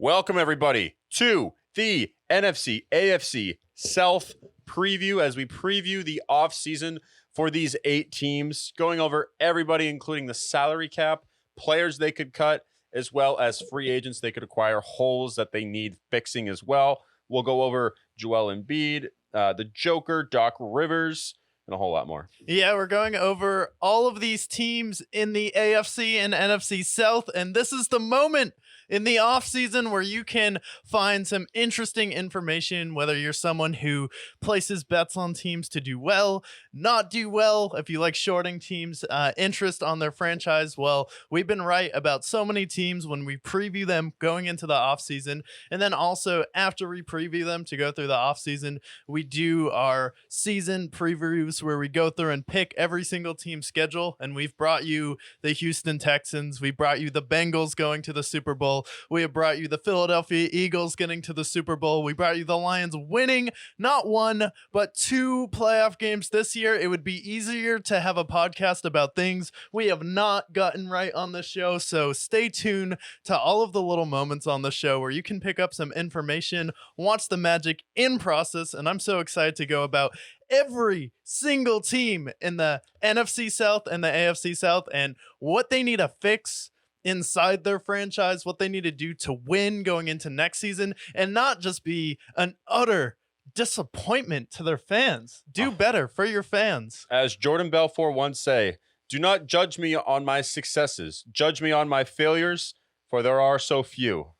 Welcome, everybody, to the NFC AFC South preview as we preview the offseason for these 8 teams, going over everybody, including the salary cap, players they could cut, as well as free agents they could acquire, holes that they need fixing as well. We'll go over Joel Embiid, the Joker, Doc Rivers, and a whole lot more. Yeah, we're going over all of these teams in the AFC and NFC South, and this is the moment in the offseason where you can find some interesting information, whether you're someone who places bets on teams to do well, not do well, if you like shorting teams' interest on their franchise. Well, we've been right about so many teams when we preview them going into the offseason, and then also after we preview them to go through the offseason, we do our season previews where we go through and pick every single team's schedule, and we've brought you the Houston Texans, we brought you the Bengals going to the Super Bowl, we have brought you the Philadelphia Eagles getting to the Super Bowl, we brought you the Lions winning not 1 but 2 playoff games this year. It would be easier to have a podcast about things we have not gotten right on the show, so stay tuned to all of the little moments on the show where you can pick up some information, watch the magic in process, and I'm so excited to go about every single team in the NFC South and the AFC South and what they need to fix inside their franchise, what they need to do to win going into next season, and not just be an utter disappointment to their fans. Do better for your fans. As Jordan Belfort once say, do not judge me on my successes. Judge me on my failures, for there are so few.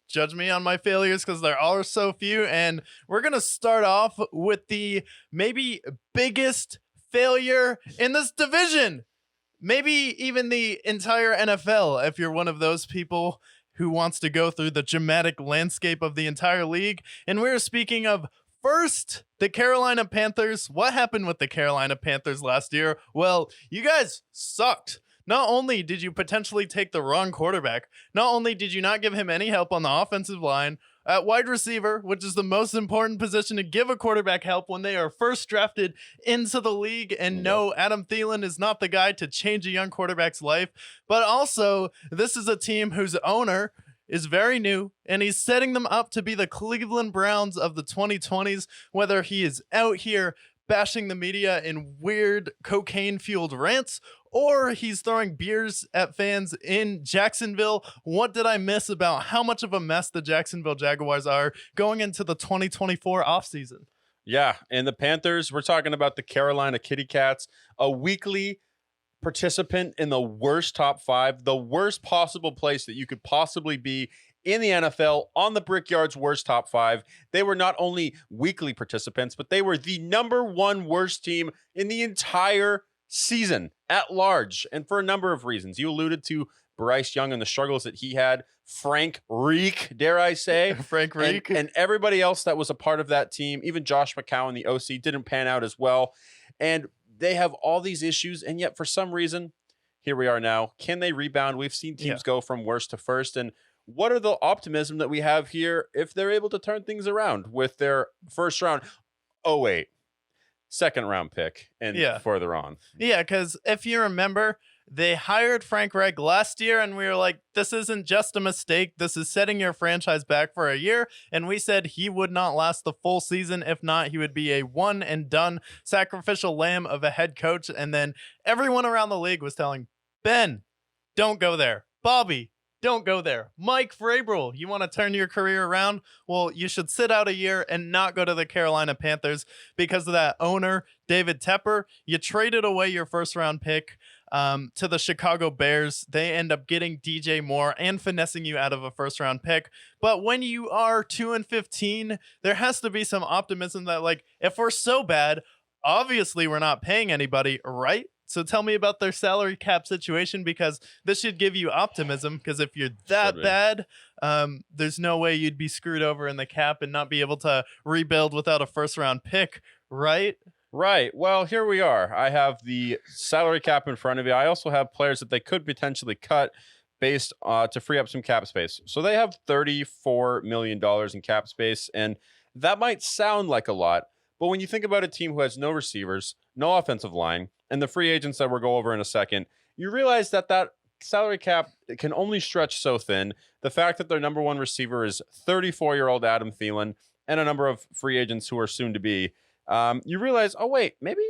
Judge me on my failures because there are so few. And we're going to start off with the maybe biggest failure in this division. Maybe even the entire NFL, if you're one of those people who wants to go through the dramatic landscape of the entire league. And we're speaking of first, the Carolina Panthers. What happened with the Carolina Panthers last year? Well, you guys sucked. Not only did you potentially take the wrong quarterback, not only did you not give him any help on the offensive line, at wide receiver, which is the most important position to give a quarterback help when they are first drafted into the league. And no, Adam Thielen is not the guy to change a young quarterback's life. But also, this is a team whose owner is very new, and he's setting them up to be the Cleveland Browns of the 2020s, whether he is out here bashing the media in weird cocaine-fueled rants, or he's throwing beers at fans in Jacksonville. What did I miss about how much of a mess the Jacksonville Jaguars are going into the 2024 offseason? Yeah, and the Panthers, we're talking about the Carolina Kitty Cats, a weekly participant in the worst top 5, the worst possible place that you could possibly be in the NFL, on the Brickyard's worst top 5. They were not only weekly participants, but they were the #1 worst team in the entire season at large, and for a number of reasons. You alluded to Bryce Young and the struggles that he had, Frank Reek, dare I say. Frank Reek. And everybody else that was a part of that team, even Josh McCown, the OC, didn't pan out as well. And they have all these issues, and yet for some reason, here we are now. Can they rebound? We've seen teams go from worst to first, and what are the optimism that we have here if they're able to turn things around with their first round? Oh, wait. Second round pick and further on. Yeah, because if you remember, they hired Frank Reich last year, and we were like, this isn't just a mistake. This is setting your franchise back for a year. And we said he would not last the full season. If not, he would be a one and done sacrificial lamb of a head coach. And then everyone around the league was telling Ben, don't go there. Bobby, don't go there. Mike Vrabel, you want to turn your career around? Well, you should sit out a year and not go to the Carolina Panthers because of that owner, David Tepper. You traded away your first round pick to the Chicago Bears. They end up getting DJ Moore and finessing you out of a first round pick. But when you are 2-15, there has to be some optimism that, like, if we're so bad, obviously we're not paying anybody, right? So tell me about their salary cap situation, because this should give you optimism, because if you're that bad, there's no way you'd be screwed over in the cap and not be able to rebuild without a first round pick, right? Right. Well, here we are. I have the salary cap in front of you. I also have players that they could potentially cut based to free up some cap space. So they have $34 million in cap space, and that might sound like a lot, but when you think about a team who has no receivers, no offensive line, and the free agents that we'll go over in a second, you realize that that salary cap can only stretch so thin. The fact that their number one receiver is 34-year-old Adam Thielen and a number of free agents who are soon to be, you realize, oh, wait, maybe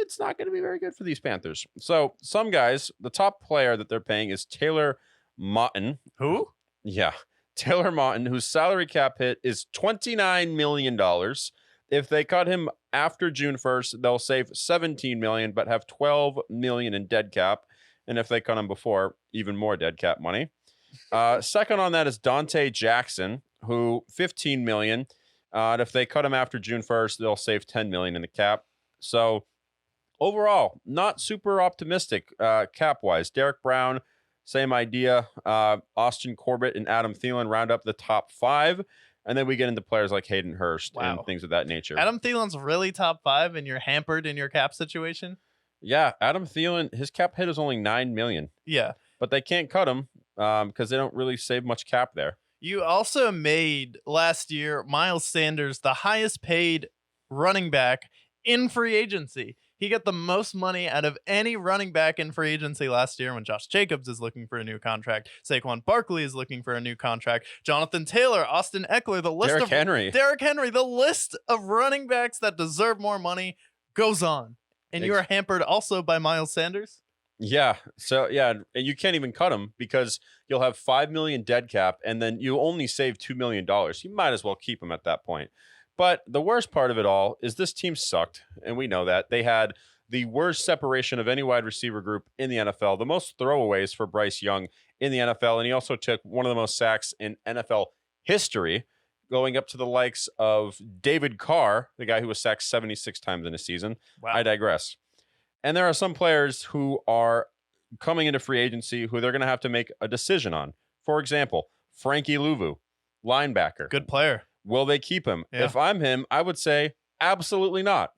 it's not going to be very good for these Panthers. So some guys, the top player that they're paying is Taylor Motton. Who? Yeah, Taylor Motton, whose salary cap hit is $29 million. If they cut him after June 1st, they'll save $17 million, but have $12 million in dead cap. And if they cut him before, even more dead cap money. Second on that is Dante Jackson, who $15 million. And if they cut him after June 1st, they'll save $10 million in the cap. So overall, not super optimistic cap-wise. Derek Brown, same idea. Austin Corbett and Adam Thielen round up the top 5. And then we get into players like Hayden Hurst and things of that nature. Adam Thielen's really top 5 and you're hampered in your cap situation? Yeah, Adam Thielen, his cap hit is only $9 million. Yeah. But they can't cut him because they don't really save much cap there. You also made last year Miles Sanders the highest paid running back in free agency. He got the most money out of any running back in free agency last year when Josh Jacobs is looking for a new contract. Saquon Barkley is looking for a new contract. Jonathan Taylor, Austin Eckler, Derrick Henry, the list of running backs that deserve more money goes on. And you are hampered also by Miles Sanders? Yeah. So, yeah, and you can't even cut him because you'll have $5 million dead cap, and then you only save $2 million. You might as well keep him at that point. But the worst part of it all is this team sucked, and we know that. They had the worst separation of any wide receiver group in the NFL, the most throwaways for Bryce Young in the NFL, and he also took one of the most sacks in NFL history, going up to the likes of David Carr, the guy who was sacked 76 times in a season. Wow. I digress. And there are some players who are coming into free agency who they're going to have to make a decision on. For example, Frankie Louvu, linebacker. Good player. Will they keep him? Yeah. If I'm him, I would say absolutely not.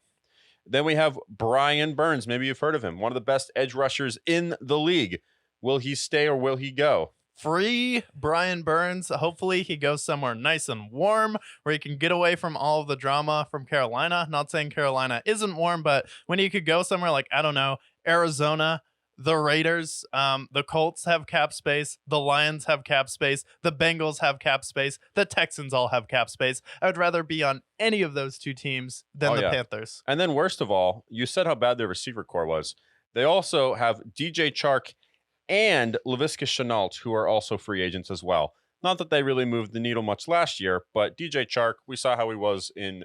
Then we have Brian Burns. Maybe you've heard of him. One of the best edge rushers in the league. Will he stay or will he go? Free Brian Burns. Hopefully he goes somewhere nice and warm where he can get away from all of the drama from Carolina. Not saying Carolina isn't warm, but when he could go somewhere like, I don't know, Arizona, the Raiders, the Colts have cap space, the Lions have cap space, the Bengals have cap space, the Texans all have cap space. I would rather be on any of those two teams than the Panthers. And then worst of all, you said how bad their receiver core was. They also have DJ Chark and Laviska Shenault, who are also free agents as well. Not that they really moved the needle much last year, but DJ Chark, we saw how he was in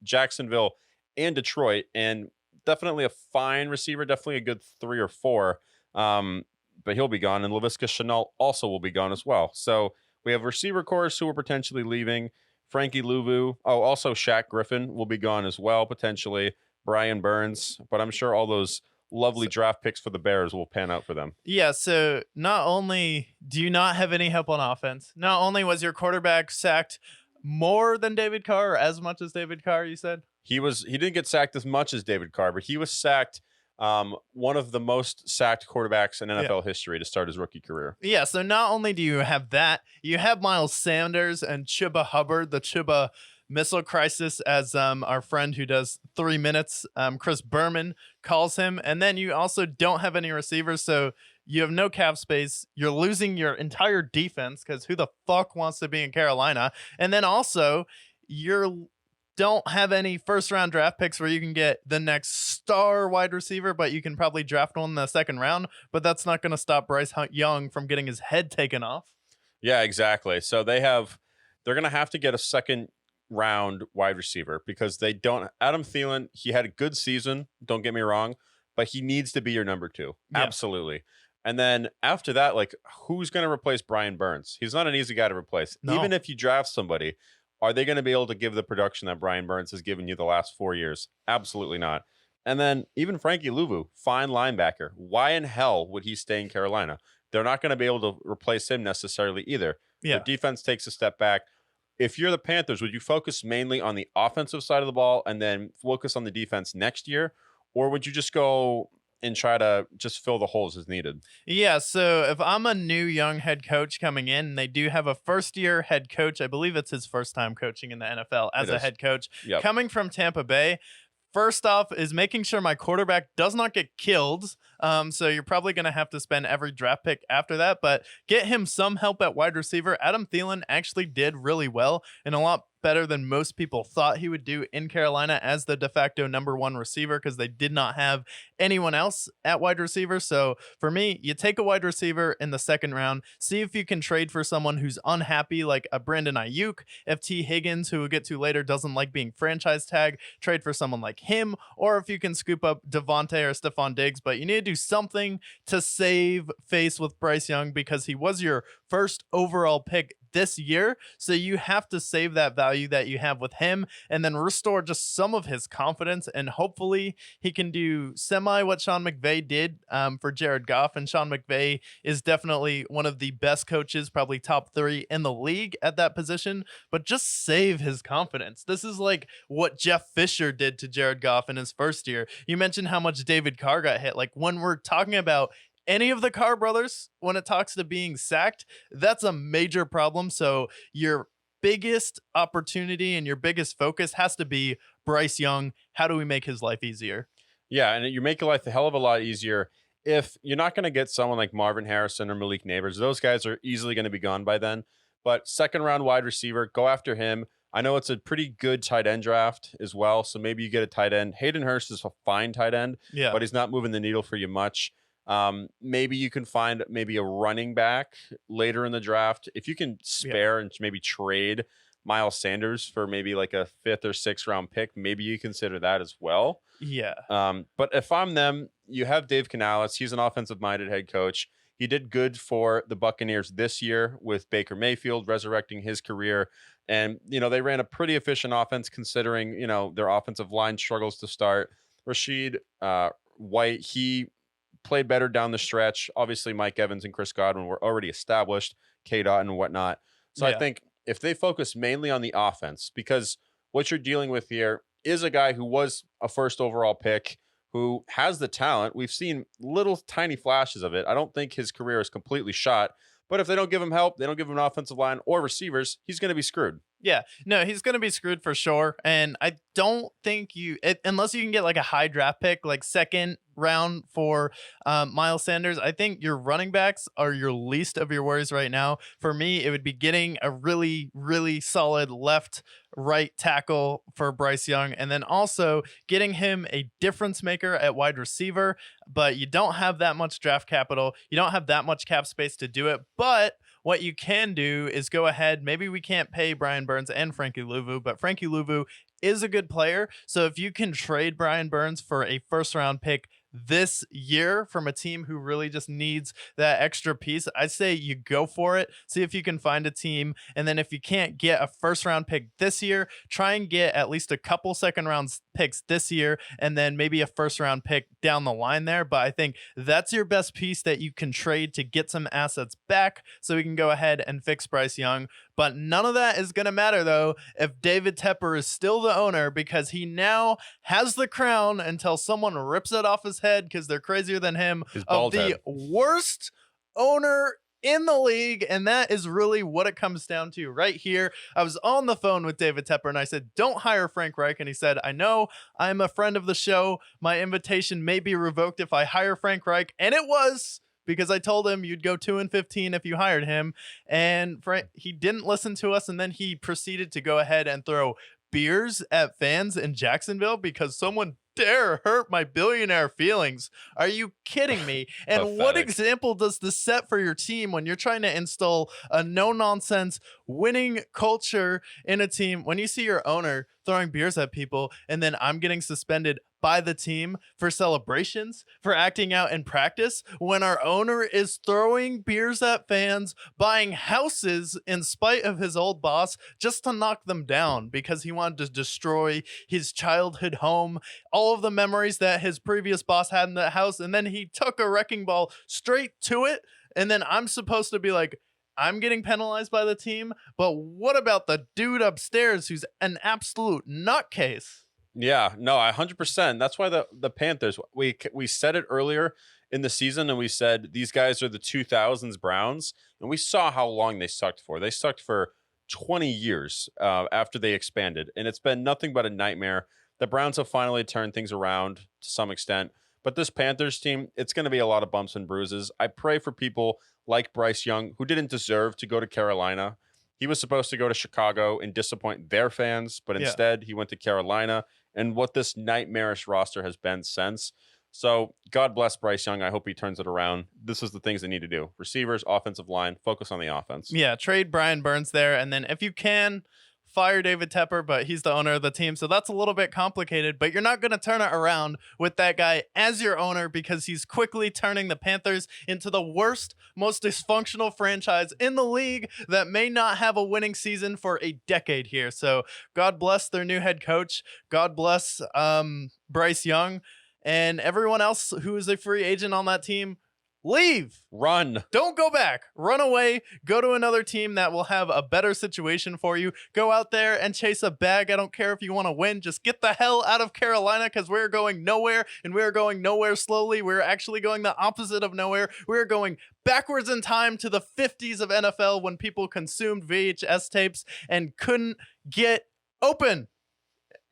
Jacksonville and Detroit, and definitely a fine receiver, definitely a good 3 or 4, but he'll be gone. And Laviska Shenault also will be gone as well. So we have receiver cores who are potentially leaving. Frankie Louvu. Oh, also Shaq Griffin will be gone as well, potentially. Brian Burns. But I'm sure all those lovely draft picks for the Bears will pan out for them. Yeah, so not only do you not have any help on offense, not only was your quarterback sacked more than David Carr or as much as David Carr, you said? He didn't get sacked as much as David Carr, but he was sacked one of the most sacked quarterbacks in NFL history to start his rookie career. Yeah, so not only do you have that, you have Miles Sanders and Chuba Hubbard, the Chuba Missile Crisis, as our friend who does 3 minutes, Chris Berman, calls him. And then you also don't have any receivers, so you have no cap space. You're losing your entire defense because who the fuck wants to be in Carolina? And then also, you don't have any first-round draft picks where you can get the next star wide receiver, but you can probably draft one in the second round. But that's not going to stop Bryce Young from getting his head taken off. Yeah, exactly. So they're going to have to get a second round wide receiver because they don't. Adam Thielen, he had a good season, don't get me wrong, but he needs to be your number 2. Yeah. Absolutely. And then after that, like, who's going to replace Brian Burns? He's not an easy guy to replace. No. Even if you draft somebody, are they going to be able to give the production that Brian Burns has given you the last 4 years? Absolutely not. And then even Frankie Louvu, fine linebacker. Why in hell would he stay in Carolina? They're not going to be able to replace him necessarily either. Yeah. The defense takes a step back. If you're the Panthers, would you focus mainly on the offensive side of the ball and then focus on the defense next year? Or would you just go and try to just fill the holes as needed? Yeah, so if I'm a new young head coach coming in, they do have a first-year head coach. I believe it's his first time coaching in the NFL as a head coach. Coming from Tampa Bay, first off is making sure my quarterback does not get killed So you're probably going to have to spend every draft pick after that, but get him some help at wide receiver. Adam Thielen actually did really well and a lot better than most people thought he would do in Carolina as the de facto number one receiver because they did not have anyone else at wide receiver. So for me, you take a wide receiver in the second round, see if you can trade for someone who's unhappy like a Brandon Ayuk. If T. Higgins, who we'll get to later, doesn't like being franchise tag, trade for someone like him, or if you can scoop up Devontae or Stephon Diggs. But you need to do something to save face with Bryce Young because he was your first overall pick this year. So you have to save that value that you have with him and then restore just some of his confidence. And hopefully he can do semi what Sean McVay did for Jared Goff. And Sean McVay is definitely one of the best coaches, probably top 3 in the league at that position, but just save his confidence. This is like what Jeff Fisher did to Jared Goff in his first year. You mentioned how much David Carr got hit. Like when we're talking about any of the Carr brothers, when it talks to being sacked, that's a major problem. So your biggest opportunity and your biggest focus has to be Bryce Young. How do we make his life easier? Yeah, and you make your life a hell of a lot easier if you're not going to get someone like Marvin Harrison or Malik Neighbors. Those guys are easily going to be gone by then. But second round wide receiver, go after him. I know it's a pretty good tight end draft as well, so maybe you get a tight end. Hayden Hurst is a fine tight end, but he's not moving the needle for you much. Maybe you can find maybe a running back later in the draft. If you can spare and maybe trade Miles Sanders for maybe like a 5th or 6th round pick, maybe you consider that as well. Yeah. But if I'm them, you have Dave Canales. He's an offensive minded head coach. He did good for the Buccaneers this year with Baker Mayfield resurrecting his career. And, they ran a pretty efficient offense considering, their offensive line struggles to start. Rashid White, he played better down the stretch. Obviously, Mike Evans and Chris Godwin were already established, K-Dot and whatnot. So I think if they focus mainly on the offense, because what you're dealing with here is a guy who was a first overall pick, who has the talent. We've seen little tiny flashes of it. I don't think his career is completely shot. But if they don't give him help, they don't give him an offensive line or receivers, he's going to be screwed. Yeah, no, he's going to be screwed for sure. And I don't think unless you can get like a high draft pick, like second round for Miles Sanders, I think your running backs are your least of your worries right now. For me, it would be getting a really, really solid right tackle for Bryce Young, and then also getting him a difference maker at wide receiver. But you don't have that much draft capital. You don't have that much cap space to do it. But what you can do is go ahead. Maybe we can't pay Brian Burns and Frankie Louvu, but Frankie Louvu is a good player. So if you can trade Brian Burns for a first round pick this year from a team who really just needs that extra piece, I say you go for it. See if you can find a team. And then if you can't get a first round pick this year, try and get at least a couple second round picks this year and then maybe a first round pick down the line there. But I think that's your best piece that you can trade to get some assets back so we can go ahead and fix Bryce Young. But none of that is going to matter, though, if David Tepper is still the owner, because he now has the crown until someone rips it off his head because they're crazier than him, of the worst owner in the league. And that is really what it comes down to right here. I was on the phone with David Tepper and I said, don't hire Frank Reich. And he said, I know, I'm a friend of the show. My invitation may be revoked if I hire Frank Reich. And it was, because I told him you'd go 2-15 if you hired him. And he didn't listen to us. And then he proceeded to go ahead and throw beers at fans in Jacksonville because someone dare hurt my billionaire feelings. Are you kidding me? And what example does this set for your team when you're trying to install a no-nonsense winning culture in a team? When you see your owner throwing beers at people and then I'm getting suspended by the team for celebrations, for acting out in practice, when our owner is throwing beers at fans, buying houses in spite of his old boss just to knock them down because he wanted to destroy his childhood home, all of the memories that his previous boss had in that house, and then he took a wrecking ball straight to it, and then I'm supposed to be like, I'm getting penalized by the team, but what about the dude upstairs who's an absolute nutcase? Yeah, no, 100%. That's why the Panthers, we said it earlier in the season, and we said these guys are the 2000s Browns, and we saw how long they sucked for. They sucked for 20 years after they expanded, and it's been nothing but a nightmare. The Browns have finally turned things around to some extent, But this Panthers team, it's going to be a lot of bumps and bruises. I pray for people like Bryce Young, who didn't deserve to go to Carolina. He was supposed to go to Chicago and disappoint their fans, but Yeah. instead he went to Carolina, and what this nightmarish roster has been since. So God bless Bryce Young. I hope he turns it around. This is the things they need to do. Receivers, offensive line, focus on the offense. Yeah, trade Brian Burns there, and then if you can, fire David Tepper, but he's the owner of the team, so that's a little bit complicated, but you're not going to turn it around with that guy as your owner because he's quickly turning the Panthers into the worst, most dysfunctional franchise in the league that may not have a winning season for a decade here. So God bless their new head coach. God bless Bryce Young and everyone else who is a free agent on that team. Leave. Run. Don't go back. Run away. Go to another team that will have a better situation for you. Go out there and chase a bag. I don't care if you want to win. Just get the hell out of Carolina because we're going nowhere, and we're going nowhere slowly. We're actually going the opposite of nowhere. We're going backwards in time to the 50s of NFL when people consumed VHS tapes and couldn't get open.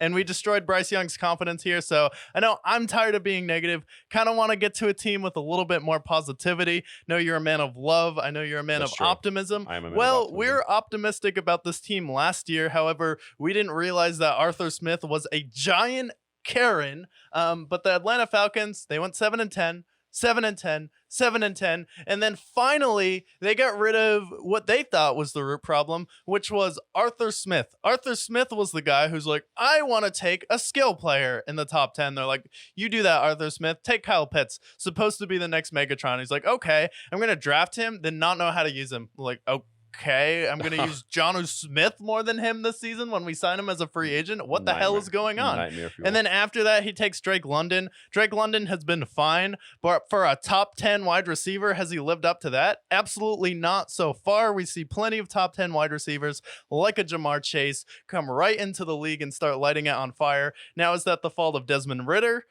And we destroyed Bryce Young's confidence here. So I know I'm tired of being negative. Kind of want to get to a team with a little bit more positivity. Know you're a man of love. I know you're a man That's of true. optimism. I am a man of Well, optimism. we're optimistic about this team last year. However, we didn't realize that Arthur Smith was a giant Karen. But the Atlanta Falcons, they went 7-10. 7-10, 7-10, and then finally they got rid of what they thought was the root problem, which was Arthur Smith. Arthur Smith was the guy who's like, I want to take a skill player in the top 10. They're like, you do that, Arthur Smith. Take Kyle Pitts, supposed to be the next Megatron. He's like, okay, I'm gonna draft him, then not know how to use him. Like, okay, I'm gonna use Jonnu Smith more than him this season when we sign him as a free agent. What the hell is going on? Nightmare fuel. And then after that, he takes Drake London. Drake London has been fine, but for a top 10 wide receiver, has he lived up to that? Absolutely not so far. We see plenty of top 10 wide receivers like a Jamar Chase come right into the league and start lighting it on fire. Now, is that the fault of Desmond Ridder?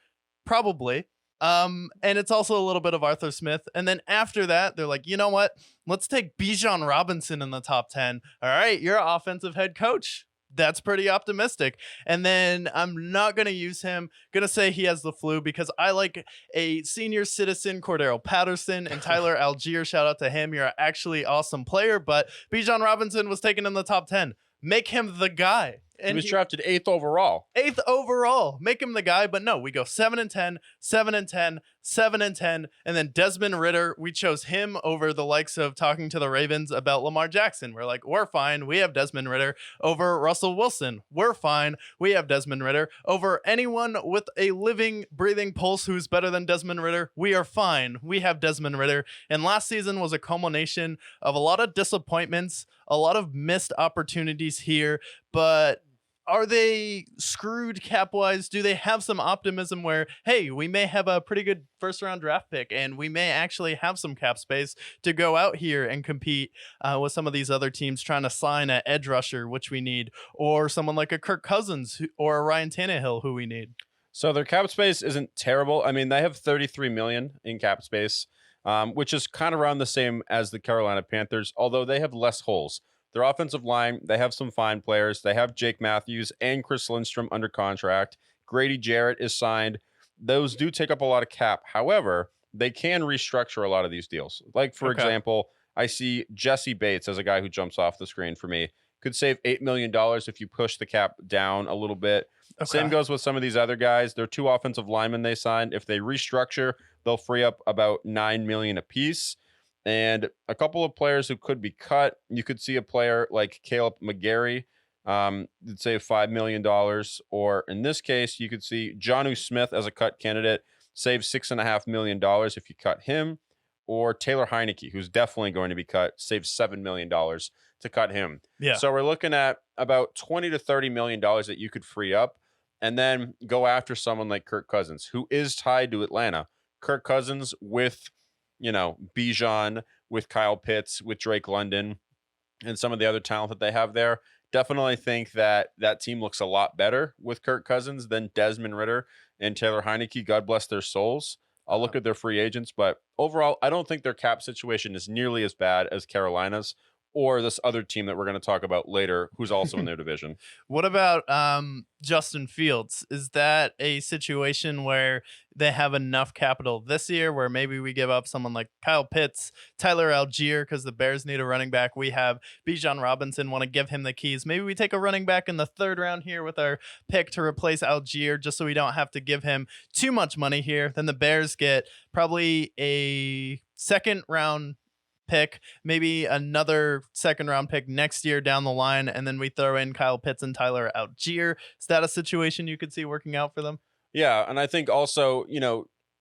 Probably. And it's also a little bit of Arthur Smith. And then after that, they're like, you know what? Let's take Bijan Robinson in the top 10. All right, you're an offensive head coach. That's pretty optimistic. And then I'm not going to use him. Going to say he has the flu because I like a senior citizen, Cordero Patterson, and Tyler Algier. Shout out to him. You're actually awesome player. But Bijan Robinson was taken in the top 10. Make him the guy. And he was drafted 8th overall. 8th overall. Make him the guy. But no, we go 7-10, 7-10, 7-10. And then Desmond Ridder, we chose him over the likes of talking to the Ravens about Lamar Jackson. We're like, we're fine. We have Desmond Ridder over Russell Wilson. We're fine. We have Desmond Ridder over anyone with a living, breathing pulse who's better than Desmond Ridder. We are fine. We have Desmond Ridder. And last season was a culmination of a lot of disappointments, a lot of missed opportunities here, but are they screwed cap-wise? Do they have some optimism where, hey, we may have a pretty good first-round draft pick and we may actually have some cap space to go out here and compete with some of these other teams trying to sign an edge rusher, which we need, or someone like a Kirk Cousins or a Ryan Tannehill, who we need? So their cap space isn't terrible. I mean, they have $33 million in cap space, which is kind of around the same as the Carolina Panthers, although they have less holes. Their offensive line, they have some fine players. They have Jake Matthews and Chris Lindstrom under contract. Grady Jarrett is signed. Those do take up a lot of cap. However, they can restructure a lot of these deals. Like, for example, I see Jesse Bates as a guy who jumps off the screen for me. Could save $8 million if you push the cap down a little bit. Same goes with some of these other guys. They're 2 offensive linemen they signed. If they restructure, they'll free up about $9 million apiece. And a couple of players who could be cut. You could see a player like Caleb McGarry, save $5 million. Or in this case, you could see Jonnu Smith as a cut candidate, save $6.5 million if you cut him. Or Taylor Heineke, who's definitely going to be cut, save $7 million to cut him. Yeah. So we're looking at about $20 to $30 million that you could free up and then go after someone like Kirk Cousins, who is tied to Atlanta. Kirk Cousins with, Bijan, with Kyle Pitts, with Drake London, and some of the other talent that they have there. Definitely think that team looks a lot better with Kirk Cousins than Desmond Ridder and Taylor Heineke. God bless their souls. I'll look at their free agents, but overall, I don't think their cap situation is nearly as bad as Carolina's or this other team that we're going to talk about later, who's also in their division. What about Justin Fields? Is that a situation where they have enough capital this year where maybe we give up someone like Kyle Pitts, Tyler Algier, because the Bears need a running back? We have Bijan Robinson, want to give him the keys. Maybe we take a running back in the 3rd round here with our pick to replace Algier just so we don't have to give him too much money here. Then the Bears get probably a 2nd round pick, maybe another 2nd round pick next year down the line, and then we throw in Kyle Pitts and Tyler Algier. Is that a situation you could see working out for them? Yeah, and I think also,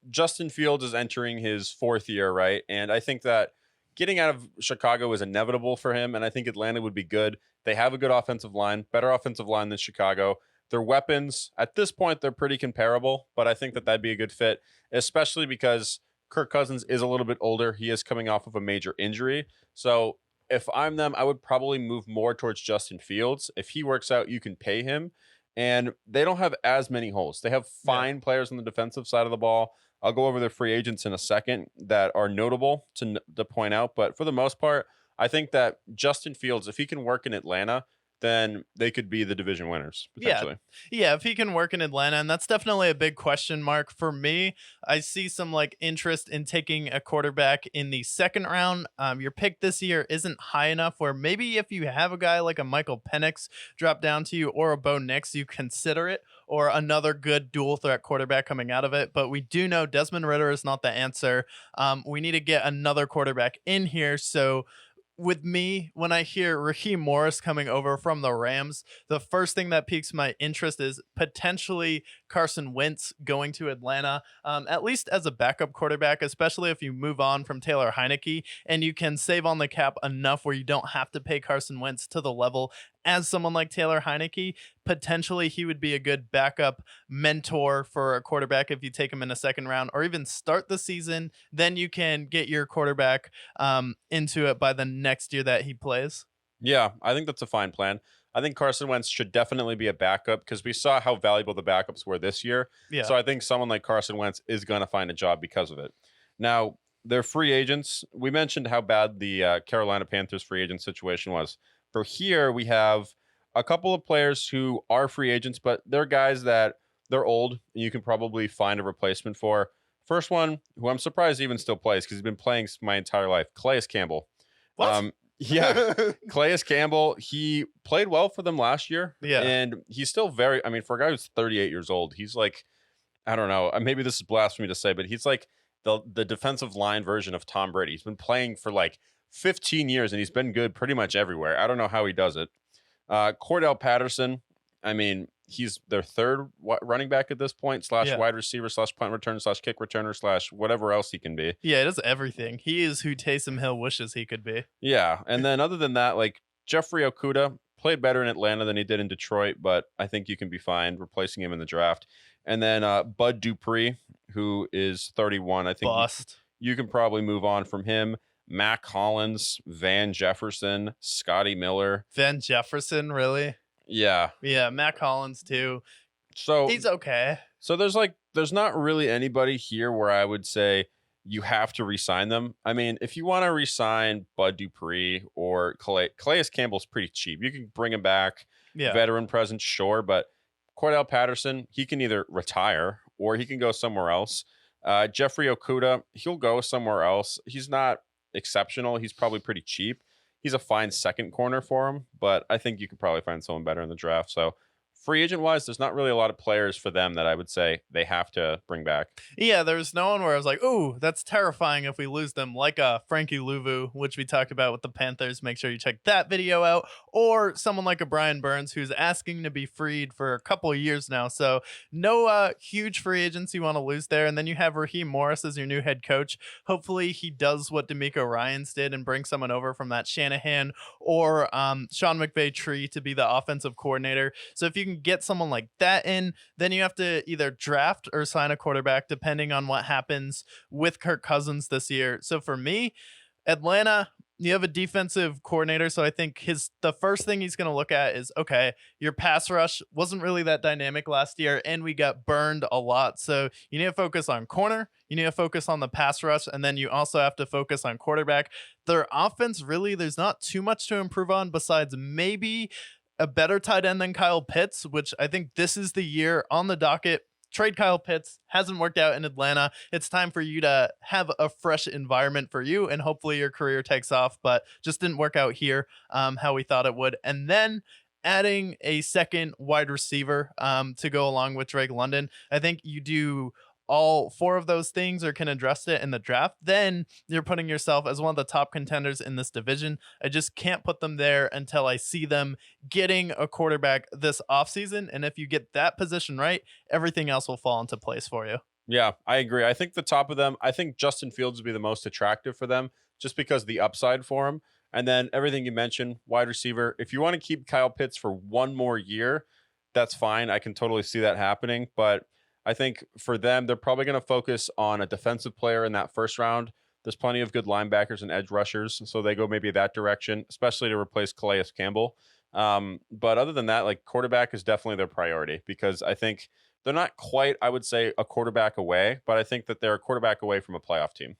Justin Fields is entering his 4th year, right? And I think that getting out of Chicago is inevitable for him, and I think Atlanta would be good. They have a good offensive line, better offensive line than Chicago. Their weapons, at this point, they're pretty comparable, but I think that that'd be a good fit, especially because Kirk Cousins is a little bit older. He is coming off of a major injury. So if I'm them, I would probably move more towards Justin Fields. If he works out, you can pay him. And they don't have as many holes. They have fine players on the defensive side of the ball. I'll go over their free agents in a second that are notable to point out. But for the most part, I think that Justin Fields, if he can work in Atlanta, then they could be the division winners, potentially. Yeah, if he can work in Atlanta, and that's definitely a big question mark for me. I see some interest in taking a quarterback in the 2nd round. Your pick this year isn't high enough where maybe if you have a guy like a Michael Penix drop down to you or a Bo Nix, you consider it, or another good dual threat quarterback coming out of it. But we do know Desmond Ridder is not the answer. We need to get another quarterback in here. So with me, when I hear Raheem Morris coming over from the Rams, the first thing that piques my interest is potentially Carson Wentz going to Atlanta, at least as a backup quarterback, especially if you move on from Taylor Heineke and you can save on the cap enough where you don't have to pay Carson Wentz to the level as someone like Taylor Heineke. Potentially he would be a good backup mentor for a quarterback if you take him in a 2nd round or even start the season. Then you can get your quarterback into it by the next year that he plays. Yeah, I think that's a fine plan. I think Carson Wentz should definitely be a backup because we saw how valuable the backups were this year. Yeah. So I think someone like Carson Wentz is going to find a job because of it. Now, their free agents, we mentioned how bad the Carolina Panthers free agent situation was. For here, we have a couple of players who are free agents, but they're guys that they're old and you can probably find a replacement for. First one, who I'm surprised even still plays because he's been playing my entire life, Calais Campbell. What? Yeah, Calais Campbell, he played well for them last year. Yeah. And he's still for a guy who's 38 years old, he's like, I don't know, maybe this is blasphemy to say, but he's like the defensive line version of Tom Brady. He's been playing for 15 years and he's been good pretty much everywhere. I don't know how he does it. Cordell Patterson, he's their 3rd running back at this point, / wide receiver / punt return / kick returner / whatever else he can be. Yeah, he does everything. He is who Taysom Hill wishes he could be. Yeah, and then other than that, Jeffrey Okudah played better in Atlanta than he did in Detroit, but I think you can be fine replacing him in the draft. And then Bud Dupree, who is 31. I think Bust. You can probably move on from him. Mac Hollins, Van Jefferson, Scotty Miller. Van Jefferson, really? Yeah. Yeah, Mac Hollins too. So he's okay. So there's not really anybody here where I would say you have to re-sign them. If you want to re-sign Bud Dupree or Calais Campbell's pretty cheap. You can bring him back. Yeah. Veteran presence, sure, but Cordell Patterson, he can either retire or he can go somewhere else. Jeffrey Okudah, he'll go somewhere else. He's not exceptional. He's probably pretty cheap. He's a fine 2nd corner for him, but I think you could probably find someone better in the draft. So free agent wise, there's not really a lot of players for them that I would say they have to bring back. Yeah, there's no one where I was like, ooh, that's terrifying if we lose them, like Frankie Louvu, which we talked about with the Panthers. Make sure you check that video out. Or someone like a Brian Burns, who's asking to be freed for a couple of years now. So no huge free agents you want to lose there. And then you have Raheem Morris as your new head coach. Hopefully he does what D'Amico Ryans did and bring someone over from that Shanahan or Sean McVay tree to be the offensive coordinator. So if you can get someone like that in, then you have to either draft or sign a quarterback depending on what happens with Kirk Cousins this year. So for me, Atlanta, you have a defensive coordinator, so I think the first thing he's going to look at is, okay, your pass rush wasn't really that dynamic last year, and we got burned a lot. So you need to focus on corner, you need to focus on the pass rush, and then you also have to focus on quarterback. Their offense, really, there's not too much to improve on besides maybe a better tight end than Kyle Pitts, which I think this is the year on the docket. Trade Kyle Pitts. Hasn't worked out in Atlanta. It's time for you to have a fresh environment for you, and hopefully your career takes off, but just didn't work out here how we thought it would. And then adding a second wide receiver to go along with Drake London. I think you do all four of those things or can address it in the draft, then you're putting yourself as one of the top contenders in this division. I just can't put them there until I see them getting a quarterback this offseason. And if you get that position right, everything else will fall into place for you. Yeah, I agree. I think the top of them, I think Justin Fields would be the most attractive for them just because of the upside for him. And then everything you mentioned, wide receiver. If you want to keep Kyle Pitts for one more year, that's fine. I can totally see that happening. But I think for them, they're probably going to focus on a defensive player in that first round. There's plenty of good linebackers and edge rushers, so they go maybe that direction, especially to replace Calais Campbell. But other than that, like quarterback is definitely their priority because I think they're not quite, I would say, a quarterback away, but I think that they're a quarterback away from a playoff team.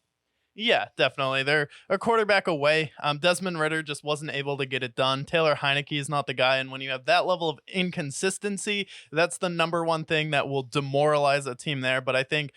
Yeah, definitely. They're a quarterback away. Desmond Ridder just wasn't able to get it done. Taylor Heineke is not the guy. And when you have that level of inconsistency, that's the number one thing that will demoralize a team there. But I think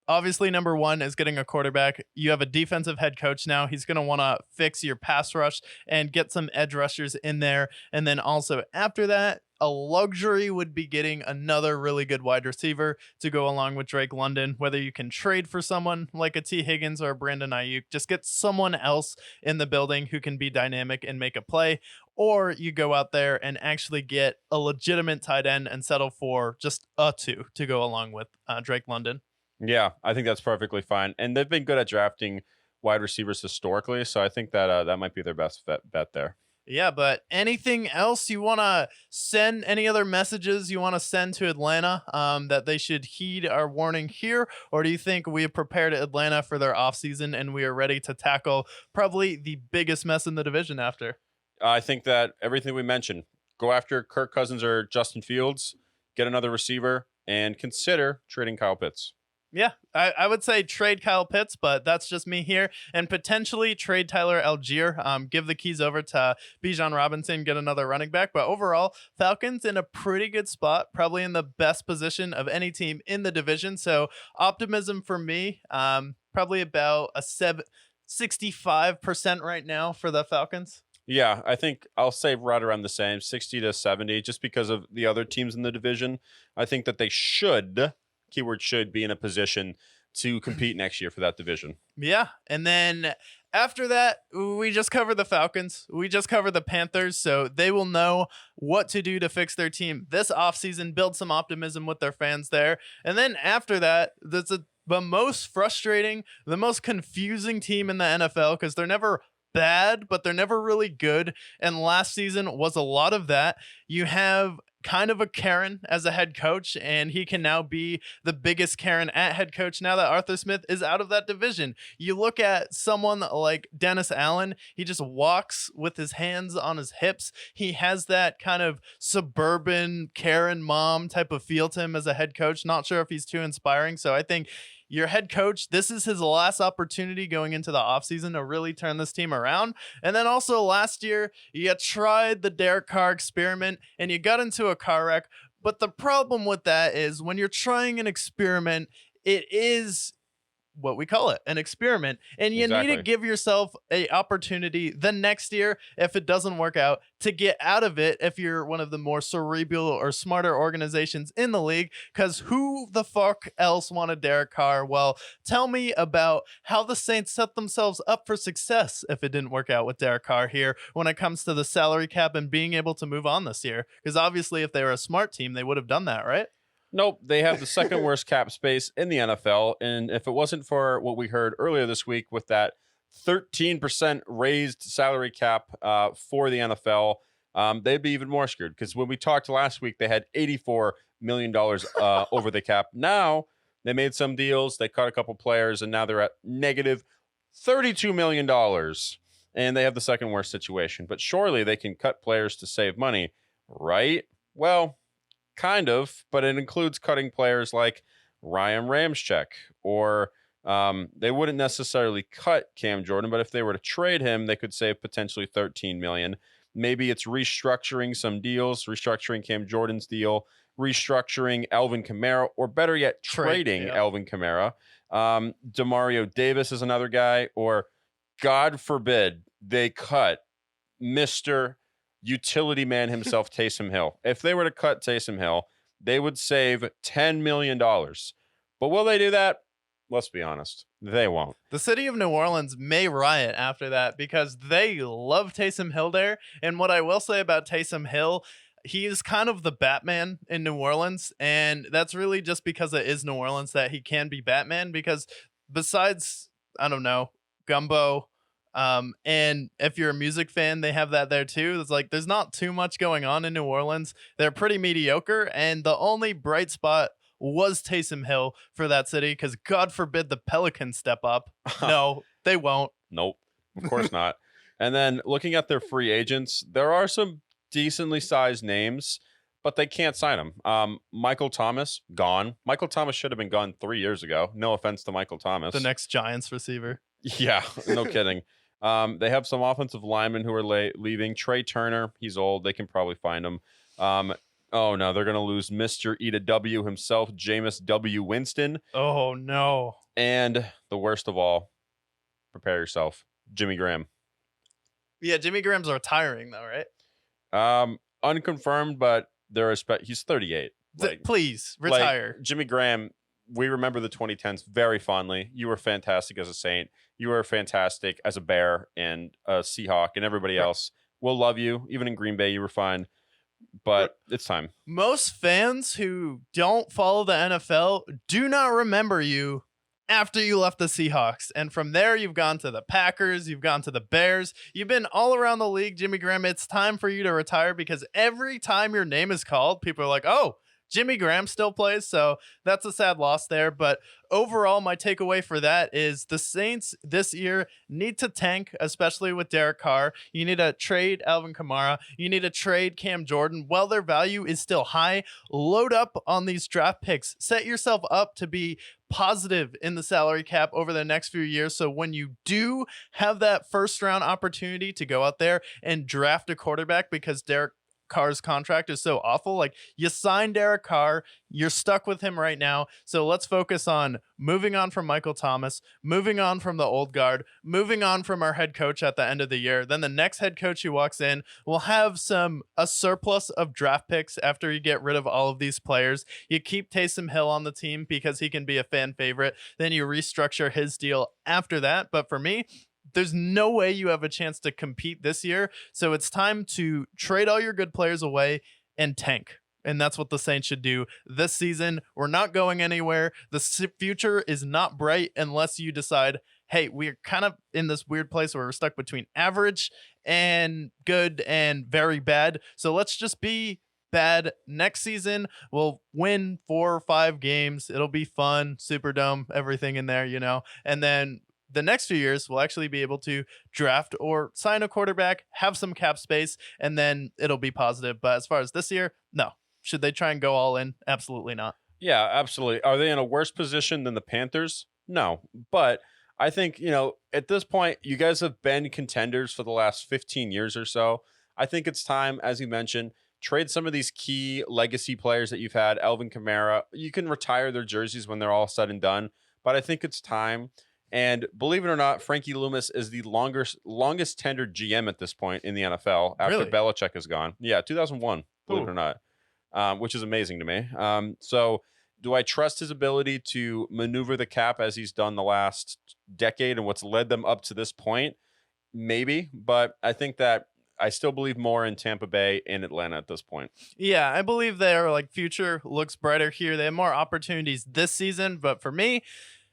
obviously number one is getting a quarterback. You have a defensive head coach now. He's going to want to fix your pass rush and get some edge rushers in there. And then also after that, a luxury would be getting another really good wide receiver to go along with Drake London. Whether you can trade for someone like a T. Higgins or a Brandon Ayuk, just get someone else in the building who can be dynamic and make a play. Or you go out there and actually get a legitimate tight end and settle for just a two to go along with Drake London. Yeah, I think that's perfectly fine. And they've been good at drafting wide receivers historically. So I think that that might be their best bet there. Yeah, but anything else you want to send, any other messages you want to send to Atlanta that they should heed our warning here? Or do you think we have prepared Atlanta for their offseason and we are ready to tackle probably the biggest mess in the division after? I think that everything we mentioned, go after Kirk Cousins or Justin Fields, get another receiver, and consider trading Kyle Pitts. Yeah, I would say trade Kyle Pitts, but that's just me here. And potentially trade Tyler Algier, give the keys over to Bijan Robinson, get another running back. But overall, Falcons in a pretty good spot, probably in the best position of any team in the division. So optimism for me, probably about a 65% right now for the Falcons. Yeah, I think I'll say right around the same, 60 to 70, just because of the other teams in the division. I think that they should, keyword should, be in a position to compete next year for that division. Yeah. And then after that, we just covered the Falcons. We just covered the Panthers. So they will know what to do to fix their team this offseason, build some optimism with their fans there. And then after that, the most frustrating, the most confusing team in the NFL because they're never bad, but they're never really good. And last season was a lot of that. You have kind of a Karen as a head coach, and he can now be the biggest Karen at head coach now that Arthur Smith is out of that division. You look at someone like Dennis Allen, he just walks with his hands on his hips. He has that kind of suburban Karen mom type of feel to him as a head coach. Not sure if he's too inspiring. So I think your head coach, this is his last opportunity going into the offseason to really turn this team around. And then also last year, you tried the Derek Carr experiment and you got into a car wreck. But the problem with that is when you're trying an experiment, it is what we call it, an experiment. And you need to give yourself a opportunity the next year, if it doesn't work out, to get out of it if you're one of the more cerebral or smarter organizations in the league. Because who the fuck else wanted Derek Carr? Well, tell me about how the Saints set themselves up for success if it didn't work out with Derek Carr here when it comes to the salary cap and being able to move on this year. Because obviously if they were a smart team, they would have done that, right? Nope, they have the second worst cap space in the NFL. And if it wasn't for what we heard earlier this week with that 13% raised salary cap for the NFL, they'd be even more screwed. Because when we talked last week, they had $84 million over the cap. Now they made some deals, they cut a couple players, and now they're at negative $32 million. and they have the second worst situation. But surely they can cut players to save money, right? Well, kind of, but it includes cutting players like Ryan Ramczyk, or they wouldn't necessarily cut Cam Jordan, but if they were to trade him, they could save potentially $13 million. Maybe it's restructuring some deals, restructuring Cam Jordan's deal, restructuring Alvin Kamara, or better yet, trading Alvin Kamara. Demario Davis is another guy, or God forbid they cut Mr. Utility man himself, Taysom Hill. If they were to cut Taysom Hill, they would save $10 million. But will they do that? Let's be honest. They won't. The city of New Orleans may riot after that because they love Taysom Hill there. And what I will say about Taysom Hill, he is kind of the Batman in New Orleans. And that's really just because it is New Orleans that he can be Batman. Because besides, I don't know, Gumbo, and if you're a music fan, they have that there too. It's like there's not too much going on in New Orleans. They're pretty mediocre. And the only bright spot was Taysom Hill for that city, because God forbid the Pelicans step up. No, they won't. Nope, of course not. And then looking at their free agents, there are some decently sized names, but they can't sign them. Michael Thomas, gone. Michael Thomas should have been gone 3 years ago. No offense to Michael Thomas. The next Giants receiver. Yeah, no kidding. They have some offensive linemen who are leaving. Trey Turner, he's old. They can probably find him. Oh, no, they're going to lose Mr. Eat a W himself, Jameis W. Winston. Oh, no. And the worst of all, prepare yourself, Jimmy Graham. Yeah, Jimmy Graham's retiring, though, right? Unconfirmed, but he's 38. Please, retire. Jimmy Graham, we remember the 2010s very fondly. You were fantastic as a Saint. You were fantastic as a Bear and a Seahawk, and everybody else will love you. Even in Green Bay, you were fine. But it's time. Most fans who don't follow the NFL do not remember you after you left the Seahawks. And from there, you've gone to the Packers, you've gone to the Bears, you've been all around the league, Jimmy Graham. It's time for you to retire, because every time your name is called, people are like, oh, Jimmy Graham still plays. So that's a sad loss there. But overall, my takeaway for that is the Saints this year need to tank, especially with Derek Carr. You need to trade Alvin Kamara. You need to trade Cam Jordan. While their value is still high, load up on these draft picks. Set yourself up to be positive in the salary cap over the next few years. So when you do have that first round opportunity to go out there and draft a quarterback, because Derek Carr's contract is so awful, like, you signed Derek Carr, you're stuck with him right now. So let's focus on moving on from Michael Thomas, moving on from the old guard, moving on from our head coach at the end of the year. Then the next head coach who walks in will have a surplus of draft picks after you get rid of all of these players. You keep Taysom Hill on the team because he can be a fan favorite. Then you restructure his deal after that. But for me, there's no way you have a chance to compete this year. So it's time to trade all your good players away and tank. And that's what the Saints should do this season. We're not going anywhere. The future is not bright unless you decide, hey, we're kind of in this weird place where we're stuck between average and good and very bad. So let's just be bad. Next season, we'll win 4 or 5 games. It'll be fun. Superdome, everything in there, and then the next few years, we'll actually be able to draft or sign a quarterback, have some cap space, and then it'll be positive. But as far as this year, no. Should they try and go all in? Absolutely not. Yeah, absolutely. Are they in a worse position than the Panthers? No. But I think, at this point, you guys have been contenders for the last 15 years or so. I think it's time, as you mentioned, trade some of these key legacy players that you've had. Alvin Kamara, you can retire their jerseys when they're all said and done. But I think it's time. And believe it or not, Frankie Loomis is the longest tenured GM at this point in the NFL after Really? Belichick is gone. Yeah, 2001, believe it or not, which is amazing to me. So do I trust his ability to maneuver the cap as he's done the last decade and what's led them up to this point? Maybe, but I think that I still believe more in Tampa Bay and Atlanta at this point. Yeah, I believe their future looks brighter here. They have more opportunities this season, but for me,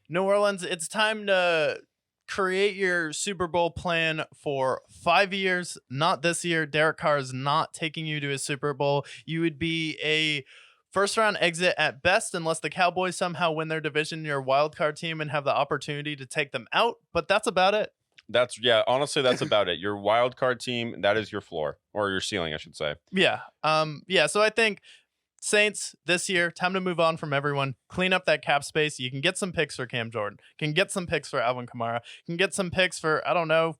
New Orleans, it's time to create your Super Bowl plan for 5 years, not this year. Derek Carr is not taking you to a Super Bowl. You would be a first-round exit at best unless the Cowboys somehow win their division, your wild card team, and have the opportunity to take them out. But that's about it. Honestly, that's about it. Your wild card team, that is your floor, or your ceiling, I should say. Yeah. So I think Saints this year, time to move on from everyone. Clean up that cap space. You can get some picks for Cam Jordan. Can get some picks for Alvin Kamara. Can get some picks for, I don't know,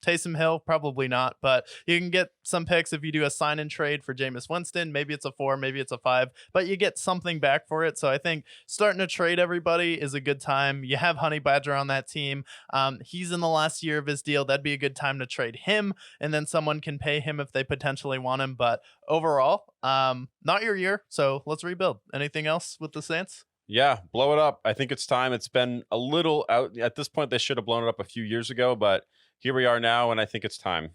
Taysom Hill, probably not, but you can get some picks if you do a sign and trade for Jameis Winston. Maybe it's a 4, maybe it's a 5, but you get something back for it. So I think starting to trade everybody is a good time. You have Honey Badger on that team. He's in the last year of his deal. That'd be a good time to trade him, and then someone can pay him if they potentially want him. But overall, not your year. So let's rebuild. Anything else with the Saints? Yeah, blow it up. I think it's time. It's been a little out at this point. They should have blown it up a few years ago, but here we are now, and I think it's time.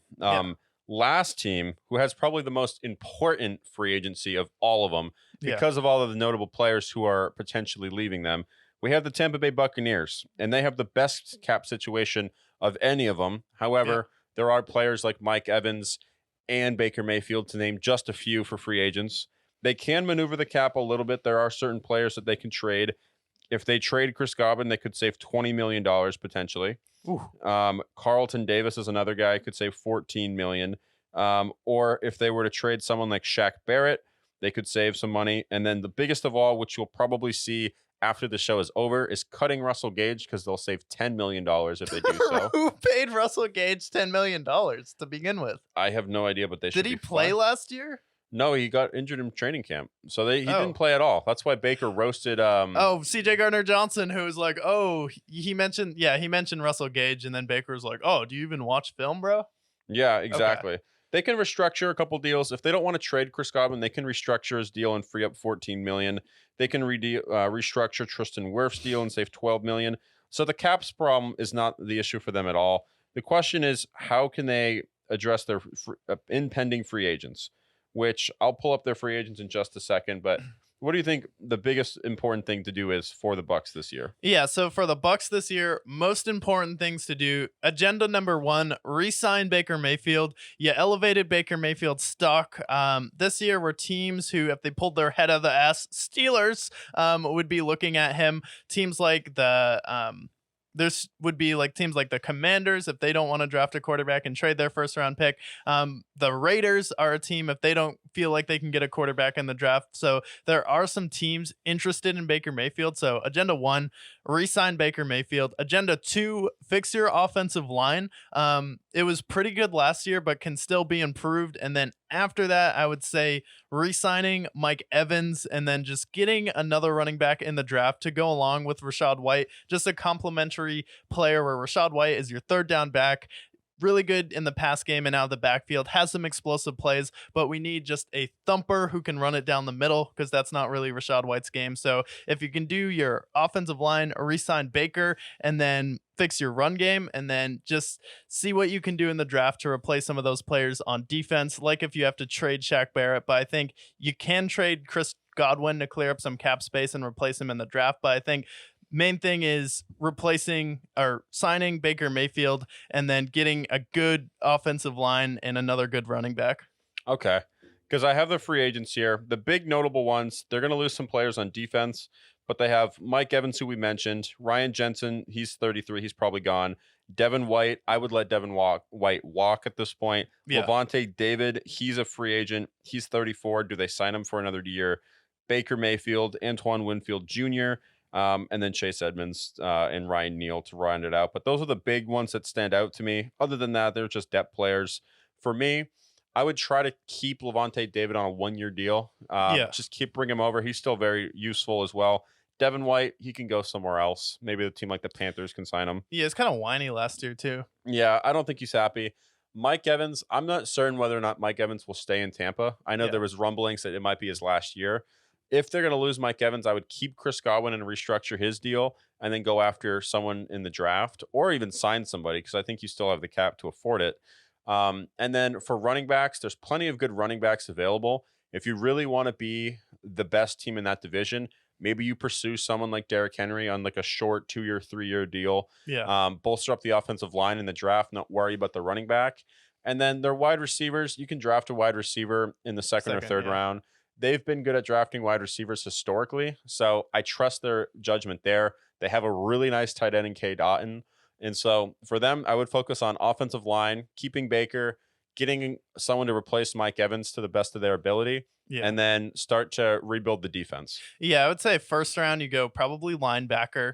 Last team, who has probably the most important free agency of all of them because of all of the notable players who are potentially leaving them, we have the Tampa Bay Buccaneers, and they have the best cap situation of any of them. However, there are players like Mike Evans and Baker Mayfield, to name just a few, for free agents. They can maneuver the cap a little bit. There are certain players that they can trade. If they trade Chris Godwin, they could save $20 million potentially. Carlton Davis is another guy who could save $14 million. Or if they were to trade someone like Shaq Barrett, they could save some money. And then the biggest of all, which you'll probably see after the show is over, is cutting Russell Gage, because they'll save $10 million if they do so. Who paid Russell Gage $10 million to begin with? I have no idea, but they should. Did he play last year? No, he got injured in training camp. So he didn't play at all. That's why Baker roasted CJ Gardner-Johnson, who was like, he mentioned Russell Gage, and then Baker was like, do you even watch film, bro? Yeah, exactly. Okay. They can restructure a couple deals. If they don't want to trade Chris Godwin, they can restructure his deal and free up $14 million. They can restructure Tristan Wirf's deal and save $12 million. So the caps problem is not the issue for them at all. The question is, how can they address their impending free agents? Which I'll pull up their free agents in just a second. But what do you think the biggest important thing to do is for the Bucs this year? Yeah, so for the Bucs this year, most important things to do. Agenda number 1, re-sign Baker Mayfield. You elevated Baker Mayfield's stock. This year were teams who, if they pulled their head out of the ass, Steelers would be looking at him. Teams like This would be like teams like the Commanders, if they don't want to draft a quarterback and trade their first round pick. The Raiders are a team if they don't feel like they can get a quarterback in the draft. So there are some teams interested in Baker Mayfield. So agenda 1, re-sign Baker Mayfield. Agenda 2, fix your offensive line. It was pretty good last year, but can still be improved. And then after that, I would say re-signing Mike Evans, and then just getting another running back in the draft to go along with Rachaad White. Just a complimentary player where Rachaad White is your third down back. Really good in the pass game and out of the backfield, has some explosive plays, but we need just a thumper who can run it down the middle, because that's not really Rachaad White's game. So if you can do your offensive line, re-sign Baker, and then fix your run game, and then just see what you can do in the draft to replace some of those players on defense, like if you have to trade Shaq Barrett. But I think you can trade Chris Godwin to clear up some cap space and replace him in the draft. But I think main thing is replacing or signing Baker Mayfield, and then getting a good offensive line and another good running back. Okay, because I have the free agents here. The big notable ones, they're going to lose some players on defense, but they have Mike Evans, who we mentioned. Ryan Jensen, he's 33. He's probably gone. Devin White, I would let Devin White walk at this point. Yeah. Levante David, he's a free agent. He's 34. Do they sign him for another year? Baker Mayfield, Antoine Winfield Jr., and then Chase Edmonds and Ryan Neal to round it out. But those are the big ones that stand out to me. Other than that, they're just depth players. For me, I would try to keep Levante David on a 1-year deal. Just bring him over. He's still very useful as well. Devin White, he can go somewhere else. Maybe a team like the Panthers can sign him. Yeah, it's kind of whiny last year too. Yeah, I don't think he's happy. Mike Evans, I'm not certain whether or not Mike Evans will stay in Tampa. I know there was rumblings that it might be his last year. If they're going to lose Mike Evans, I would keep Chris Godwin and restructure his deal, and then go after someone in the draft, or even sign somebody, because I think you still have the cap to afford it. And then for running backs, there's plenty of good running backs available. If you really want to be the best team in that division, maybe you pursue someone like Derrick Henry on like a short 2-year, 3-year deal. Yeah. Bolster up the offensive line in the draft, not worry about the running back. And then their wide receivers, you can draft a wide receiver in the second or third round. They've been good at drafting wide receivers historically, so I trust their judgment there. They have a really nice tight end in K. Dotton. And so for them, I would focus on offensive line, keeping Baker, getting someone to replace Mike Evans to the best of their ability, Yeah. and then start to rebuild the defense. Yeah, I would say first round, you go probably linebacker.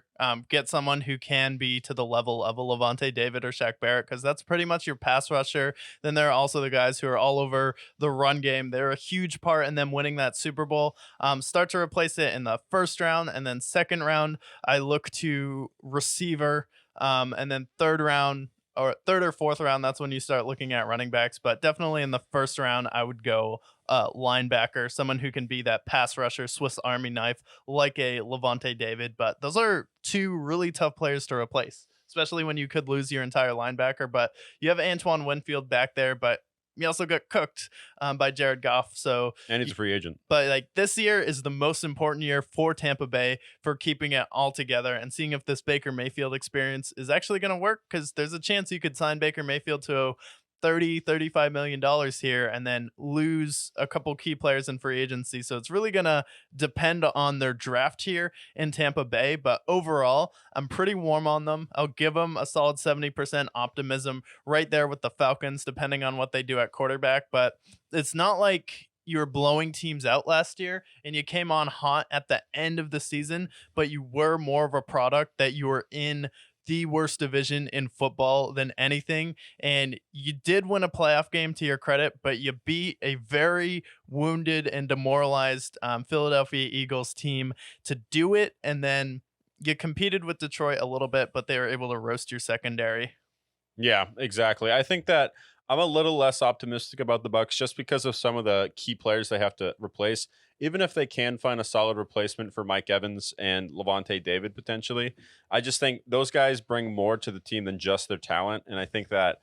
Get someone who can be to the level of a Levante David or Shaq Barrett, because that's pretty much your pass rusher. Then there are also the guys who are all over the run game. They're a huge part in them winning that Super Bowl. Start to replace it in the first round, and then second round, I look to receiver. And then third round, or third or fourth round, that's when you start looking at running backs. But definitely in the first round, I would go linebacker, someone who can be that pass rusher, Swiss Army knife, like a Levante David. But those are two really tough players to replace, especially when you could lose your entire linebacker. But you have Antoine Winfield back there, but you also got cooked by Jared Goff. So, And he's a free agent. but like this year is the most important year for Tampa Bay for keeping it all together and seeing if this Baker Mayfield experience is actually going to work, because there's a chance you could sign Baker Mayfield to $35 million here and then lose a couple key players in free agency. So it's really going to depend on their draft here in Tampa Bay. But overall, I'm pretty warm on them. I'll give them a solid 70% optimism right there with the Falcons, depending on what they do at quarterback. But it's not like you were blowing teams out last year and you came on hot at the end of the season, but you were more of a product that you were in the worst division in football than anything. And you did win a playoff game, to your credit, but you beat a very wounded and demoralized Philadelphia Eagles team to do it. And then you competed with Detroit a little bit, but they were able to roast your secondary. Yeah, exactly. I think that I'm a little less optimistic about the Bucks just because of some of the key players they have to replace. Even if they can find a solid replacement for Mike Evans and Levante David potentially, I just think those guys bring more to the team than just their talent. And I think that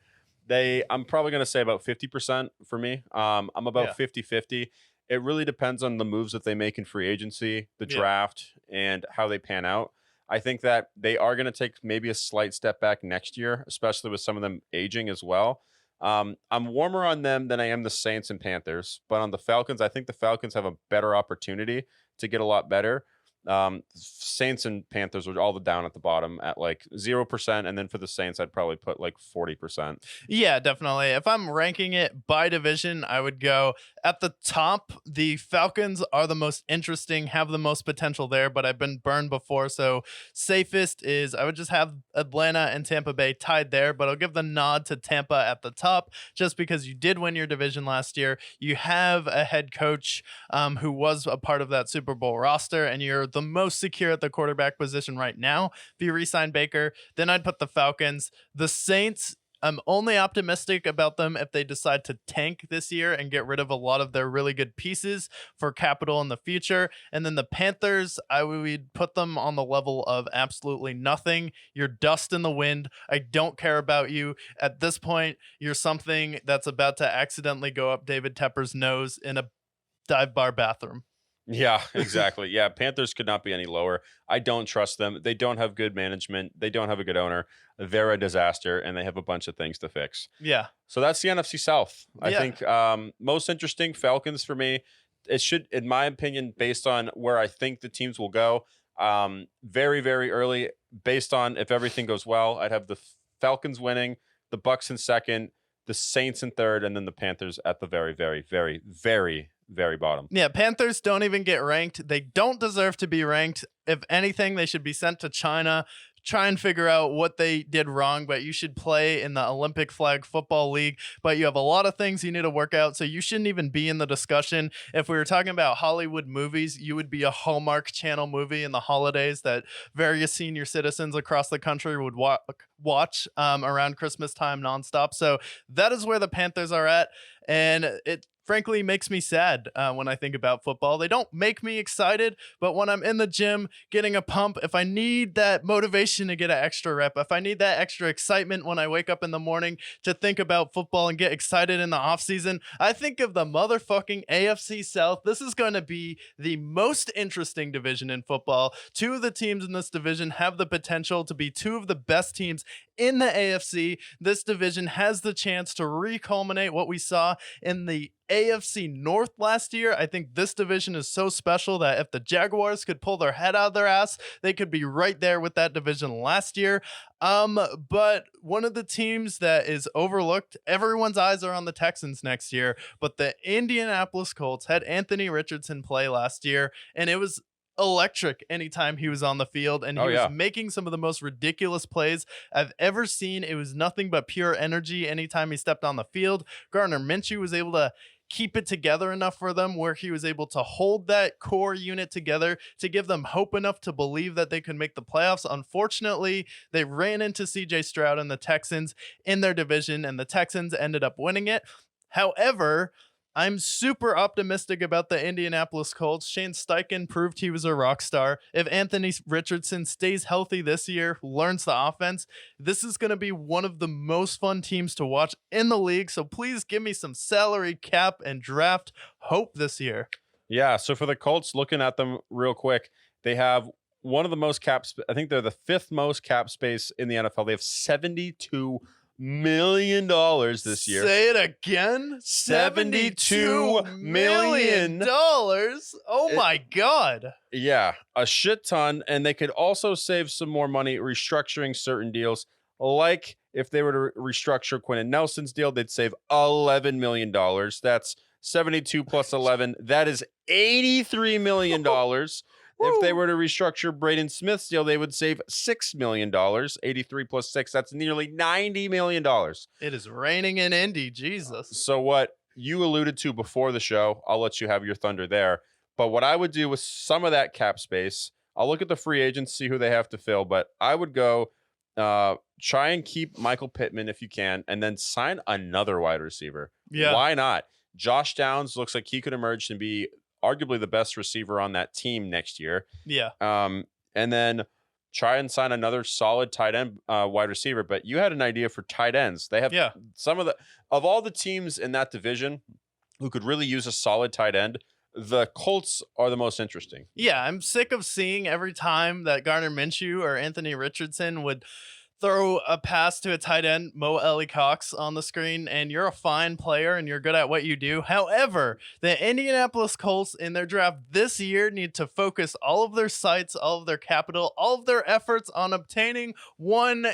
I'm probably going to say about 50% for me. I'm about 50-50. It really depends on the moves that they make in free agency, the draft, and how they pan out. I think that they are going to take maybe a slight step back next year, especially with some of them aging as well. I'm warmer on them than I am the Saints and Panthers, but on the Falcons, I think the Falcons have a better opportunity to get a lot better. Saints and Panthers are all the down at the bottom at like 0%, and then for the Saints, I'd probably put like 40%. Yeah, definitely. If I'm ranking it by division, I would go at the top. The Falcons are the most interesting, have the most potential there, but I've been burned before. So safest is I would just have Atlanta and Tampa Bay tied there, but I'll give the nod to Tampa at the top just because you did win your division last year. You have a head coach who was a part of that Super Bowl roster, and you're the most secure at the quarterback position right now. If you re-sign Baker, then I'd put the Falcons. The Saints, I'm only optimistic about them if they decide to tank this year and get rid of a lot of their really good pieces for capital in the future. And then the Panthers, I would put them on the level of absolutely nothing. You're dust in the wind. I don't care about you. At this point, you're something that's about to accidentally go up David Tepper's nose in a dive bar bathroom. Yeah, exactly. Yeah, Panthers could not be any lower. I don't trust them. They don't have good management. They don't have a good owner. They're a disaster, and they have a bunch of things to fix. Yeah. So that's the NFC South. I think most interesting, Falcons for me. It should, in my opinion, based on where I think the teams will go, very, very early, based on if everything goes well, I'd have the Falcons winning, the Bucks in second, the Saints in third, and then the Panthers at the very, very, very, very bottom. Yeah, Panthers don't even get ranked. They don't deserve to be ranked. If anything, they should be sent to China. Try and figure out what they did wrong, but you should play in the Olympic flag football league. But you have a lot of things you need to work out, so you shouldn't even be in the discussion. If we were talking about Hollywood movies, you would be a Hallmark Channel movie in the holidays that various senior citizens across the country would watch around Christmas time nonstop. So that is where the Panthers are at, and it frankly makes me sad when I think about football. They don't make me excited, but when I'm in the gym getting a pump, if I need that motivation to get an extra rep, if I need that extra excitement when I wake up in the morning to think about football and get excited in the offseason, I think of the motherfucking AFC South. This is going to be the most interesting division in football. Two of the teams in this division have the potential to be two of the best teams in the AFC, this division has the chance to reculminate what we saw in the AFC North last year. I think this division is so special that if the Jaguars could pull their head out of their ass, they could be right there with that division last year. But one of the teams that is overlooked, everyone's eyes are on the Texans next year, but the Indianapolis Colts had Anthony Richardson play last year, and it was electric anytime he was on the field, and he was making some of the most ridiculous plays I've ever seen. It was nothing but pure energy anytime he stepped on the field. Gardner Minshew was able to keep it together enough for them where he was able to hold that core unit together to give them hope enough to believe that they could make the playoffs. Unfortunately, they ran into CJ Stroud and the Texans in their division, and the Texans ended up winning it. However, I'm super optimistic about the Indianapolis Colts. Shane Steichen proved he was a rock star. If Anthony Richardson stays healthy this year, learns the offense, this is going to be one of the most fun teams to watch in the league. So please give me some salary cap and draft hope this year. Yeah, so for the Colts, looking at them real quick, they have one of the most I think they're the 5th most cap space in the NFL. They have $72 million this year. Say it again. $72 million. Oh my God. Yeah, a shit ton. And they could also save some more money restructuring certain deals. Like if they were to restructure Quentin Nelson's deal, they'd save $11 million. That's 72 plus 11. That is $83 million. If they were to restructure Braden Smith's deal, they would save $6 million. 83 plus 6, that's nearly $90 million. It is raining in Indy, Jesus. So what you alluded to before the show, I'll let you have your thunder there. But what I would do with some of that cap space, I'll look at the free agents, see who they have to fill, but I would go try and keep Michael Pittman if you can, and then sign another wide receiver. Yeah. Why not? Josh Downs looks like he could emerge and be arguably the best receiver on that team next year. Yeah. And then try and sign another solid tight end wide receiver. But you had an idea for tight ends. They have some of all the teams in that division who could really use a solid tight end, the Colts are the most interesting. Yeah, I'm sick of seeing every time that Gardner Minshew or Anthony Richardson would throw a pass to a tight end, Mo Ellie Cox, on the screen, and you're a fine player and you're good at what you do. However, the Indianapolis Colts in their draft this year need to focus all of their sights, all of their capital, all of their efforts on obtaining one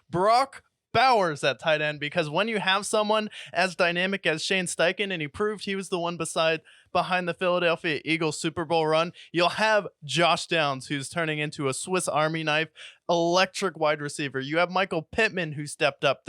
Brock Bowers at tight end, because when you have someone as dynamic as Shane Steichen, and he proved he was the one behind the Philadelphia Eagles Super Bowl run, you'll have Josh Downs, who's turning into a Swiss Army knife, electric wide receiver. You have Michael Pittman, who stepped up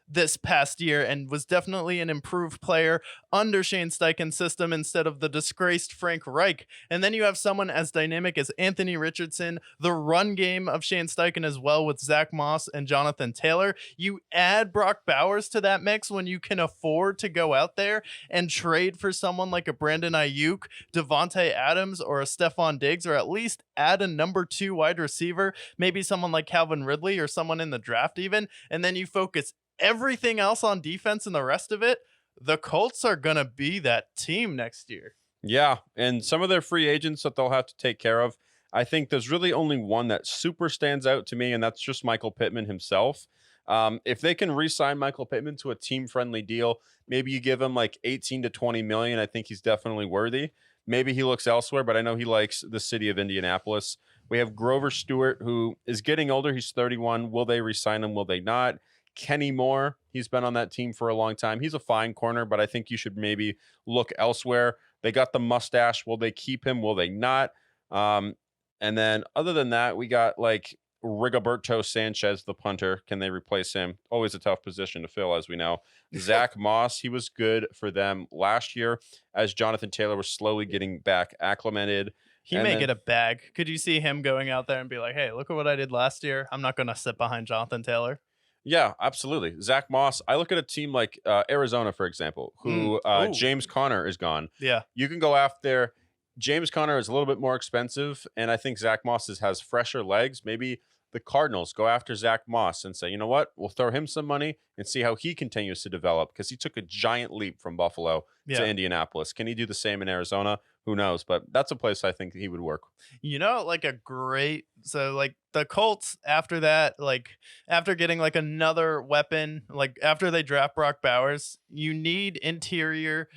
this past year and was definitely an improved player under Shane Steichen's system instead of the disgraced Frank Reich. And then you have someone as dynamic as Anthony Richardson, the run game of Shane Steichen as well with Zach Moss and Jonathan Taylor. You add Brock Bowers to that mix when you can afford to go out there and trade for someone like a Brandon Ayuk, Devontae Adams, or a Stephon Diggs, or at least add a number 2 wide receiver, maybe someone like Calvin Ridley or someone in the draft even, and then you focus everything else on defense and the rest of it. The Colts are going to be that team next year. Yeah, and some of their free agents that they'll have to take care of, I think there's really only one that super stands out to me, and that's just Michael Pittman himself. If they can re-sign Michael Pittman to a team-friendly deal, maybe you give him like 18 to 20 million. I think he's definitely worthy. Maybe he looks elsewhere, but I know he likes the city of Indianapolis. We have Grover Stewart, who is getting older. He's 31. Will they re-sign him? Will they not? Kenny Moore, he's been on that team for a long time. He's a fine corner, but I think you should maybe look elsewhere. They got the mustache. Will they keep him? Will they not? And then other than that, we got like Rigoberto Sanchez, the punter. Can they replace him? Always a tough position to fill, as we know. Zach Moss, he was good for them last year as Jonathan Taylor was slowly getting back acclimated. He may get a bag. Could you see him going out there and be like, hey, look at what I did last year. I'm not going to sit behind Jonathan Taylor. Yeah, absolutely. Zach Moss. I look at a team like Arizona, for example, who James Conner is gone. Yeah. You can go after James Conner is a little bit more expensive, and I think Zach Moss has fresher legs. Maybe the Cardinals go after Zach Moss and say, you know what, we'll throw him some money and see how he continues to develop, because he took a giant leap from Buffalo to Indianapolis. Can he do the same in Arizona? Who knows? But that's a place I think he would work. Like like the Colts after that, like after getting like another weapon, like after they draft Brock Bowers, you need interior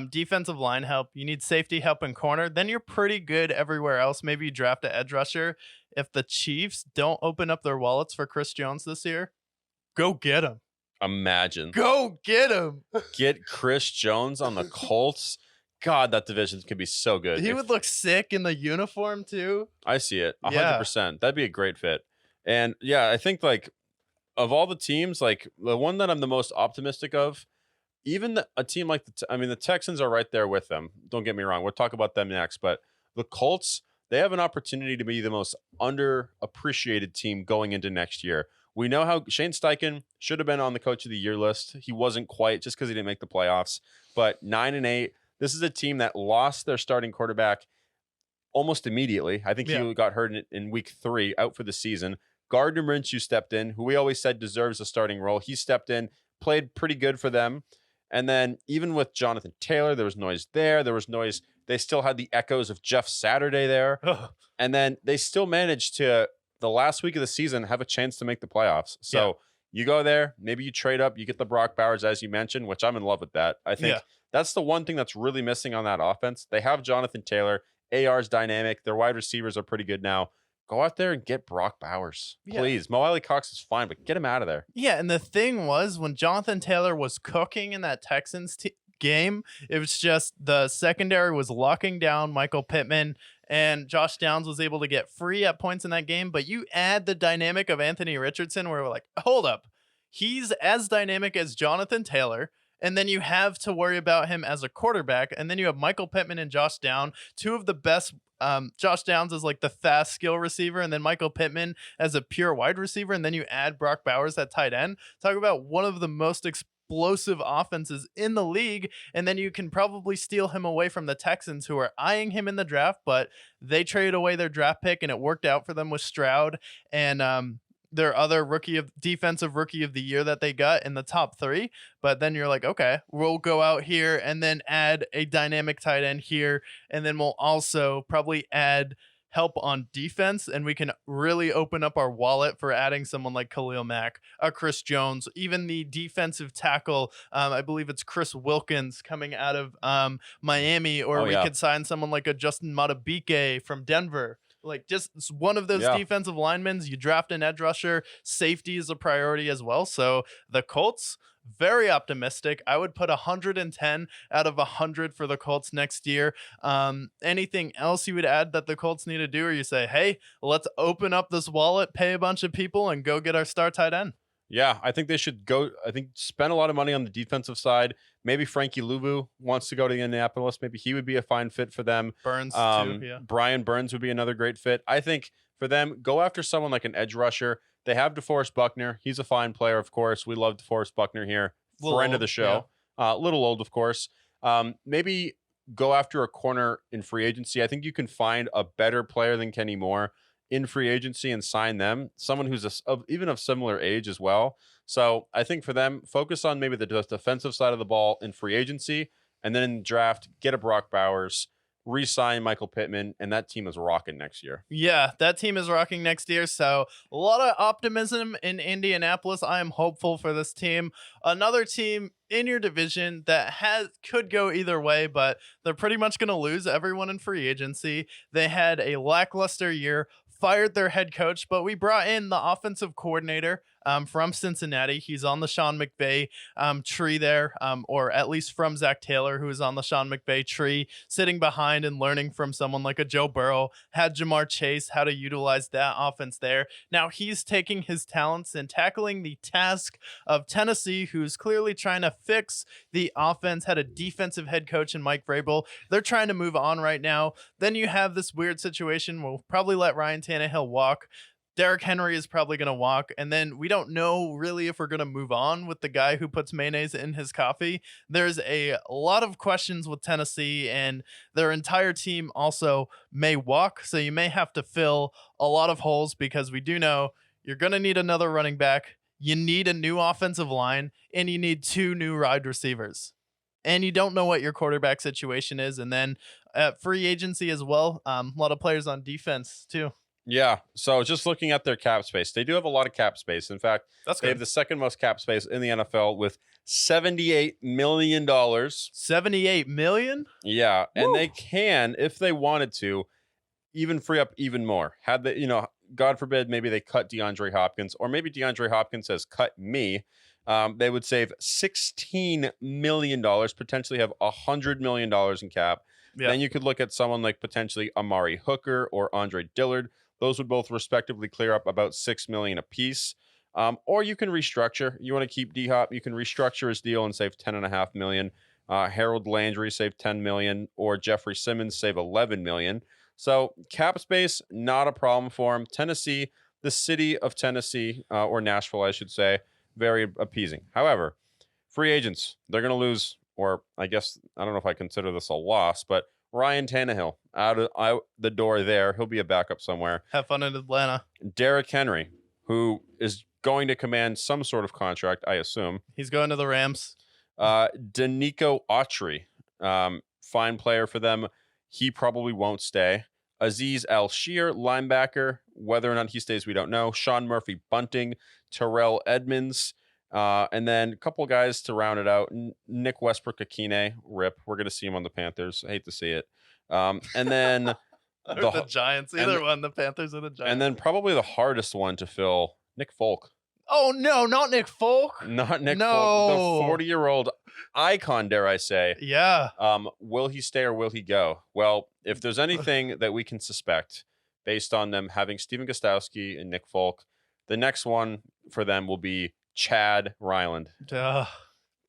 defensive line help. You need safety help in corner. Then you're pretty good everywhere else. Maybe you draft an edge rusher. If the Chiefs don't open up their wallets for Chris Jones this year, go get him. Imagine. Go get him. Get Chris Jones on the Colts. God, that division could be so good. He would look sick in the uniform too. I see it 100%. That'd be a great fit. And yeah, I think like of all the teams, like the one that I'm the most optimistic of, even a team like the Texans are right there with them. Don't get me wrong. We'll talk about them next. But the Colts, they have an opportunity to be the most underappreciated team going into next year. We know how Shane Steichen should have been on the Coach of the Year list. He wasn't quite, just because he didn't make the playoffs. But 9-8. This is a team that lost their starting quarterback almost immediately. I think he got hurt in week 3, out for the season. Gardner Minshew stepped in, who we always said deserves a starting role. He stepped in, played pretty good for them. And then even with Jonathan Taylor, there was noise there. There was noise. They still had the echoes of Jeff Saturday there. And then they still managed to, the last week of the season, have a chance to make the playoffs. So you go there, maybe you trade up, you get the Brock Bowers, as you mentioned, which I'm in love with that. I think that's the one thing that's really missing on that offense. They have Jonathan Taylor. AR's dynamic. Their wide receivers are pretty good now. Go out there and get Brock Bowers. Please. Mo Alley Cox is fine, but get him out of there. Yeah, and the thing was, when Jonathan Taylor was cooking in that Texans game, it was just the secondary was locking down Michael Pittman, and Josh Downs was able to get free at points in that game. But you add the dynamic of Anthony Richardson, where we're like, hold up. He's as dynamic as Jonathan Taylor. And then you have to worry about him as a quarterback. And then you have Michael Pittman and Josh Downs, two of the best. Josh Downs is like the fast skill receiver, and then Michael Pittman as a pure wide receiver. And then you add Brock Bowers at tight end. Talk about one of the most explosive offenses in the league. And then you can probably steal him away from the Texans, who are eyeing him in the draft, but they traded away their draft pick, and it worked out for them with Stroud and their other defensive rookie of the year that they got in the top 3. But then you're like, okay, we'll go out here and then add a dynamic tight end here. And then we'll also probably add help on defense, and we can really open up our wallet for adding someone like Khalil Mack, Chris Jones, even the defensive tackle. I believe it's Chris Wilkins coming out of Miami, or we could sign someone like a Justin Madubuike from Denver. Like just one of those defensive linemen. You draft an edge rusher. Safety is a priority as well. So the Colts, very optimistic. I would put 110 out of 100 for the Colts next year. Anything else you would add that the Colts need to do, or you say, hey, let's open up this wallet, pay a bunch of people, and go get our star tight end? Yeah, I think they should go. I think spend a lot of money on the defensive side. Maybe Frankie Louvu wants to go to Indianapolis. Maybe he would be a fine fit for them. Burns, too, yeah. Brian Burns would be another great fit. I think for them, go after someone like an edge rusher. They have DeForest Buckner. He's a fine player, of course. We love DeForest Buckner here. Friend of the show. A little old, of course. Maybe go after a corner in free agency. I think you can find a better player than Kenny Moore in free agency and sign them. Someone who's even of similar age as well. So I think for them, focus on maybe the defensive side of the ball in free agency, and then in the draft, get a Brock Bowers, re-sign Michael Pittman, and that team is rocking next year. Yeah, that team is rocking next year. So a lot of optimism in Indianapolis. I am hopeful for this team. Another team in your division that could go either way, but they're pretty much going to lose everyone in free agency. They had a lackluster year, fired their head coach, but we brought in the offensive coordinator from Cincinnati. He's on the Sean McVay tree there, or at least from Zach Taylor, who is on the Sean McVay tree, sitting behind and learning from someone like a Joe Burrow, had Jamar Chase, how to utilize that offense there. Now he's taking his talents and tackling the task of Tennessee, who's clearly trying to fix the offense, had a defensive head coach in Mike Vrabel. They're trying to move on right now. Then you have this weird situation. We'll probably let Ryan Tannehill walk. Derrick Henry is probably going to walk. And then we don't know really if we're going to move on with the guy who puts mayonnaise in his coffee. There's a lot of questions with Tennessee, and their entire team also may walk. So you may have to fill a lot of holes, because we do know You're going to need another running back. You need a new offensive line, and you need 2 new wide receivers. And you don't know what your quarterback situation is. And then free agency as well. A lot of players on defense too. Yeah. So just looking at their cap space, they do have a lot of cap space. In fact, That's they good. have the second most cap space in the NFL with $78 million. $78 million? Yeah. Woo. And they can, if they wanted to, even free up even more. Had they, God forbid, maybe they cut DeAndre Hopkins, or maybe DeAndre Hopkins says, cut me. They would save $16 million, potentially have $100 million in cap. Yeah. Then you could look at someone like potentially Amari Hooker or Andre Dillard. Those would both respectively clear up about $6 million apiece. Or you can restructure. You want to keep D-Hop, you can restructure his deal and save $10.5 million. Harold Landry save $10 million, or Jeffrey Simmons save $11 million. So cap space, not a problem for him. Tennessee, the city of Tennessee, or Nashville, I should say, very appeasing. However, free agents, they're going to lose, or I guess, I don't know if I consider this a loss, but Ryan Tannehill out the door there. He'll be a backup somewhere. Have fun in Atlanta. Derrick Henry, who is going to command some sort of contract, I assume. He's going to the Rams. Danico Autry, fine player for them. He probably won't stay. Aziz Al-Shir, linebacker. Whether or not he stays, we don't know. Sean Murphy Bunting, Terrell Edmonds, and then a couple guys to round it out. Nick Westbrook-Akine, rip. We're going to see him on the Panthers. I hate to see it. And then the Giants. Either one, the Panthers or the Giants. And then probably the hardest one to fill, Nick Folk. Oh, no, not Nick Folk. Not Nick Folk. The 40-year-old icon, dare I say. Yeah. Will he stay or will he go? Well, if there's anything that we can suspect based on them having Steven Gostkowski and Nick Folk, the next one for them will be Chad Ryland.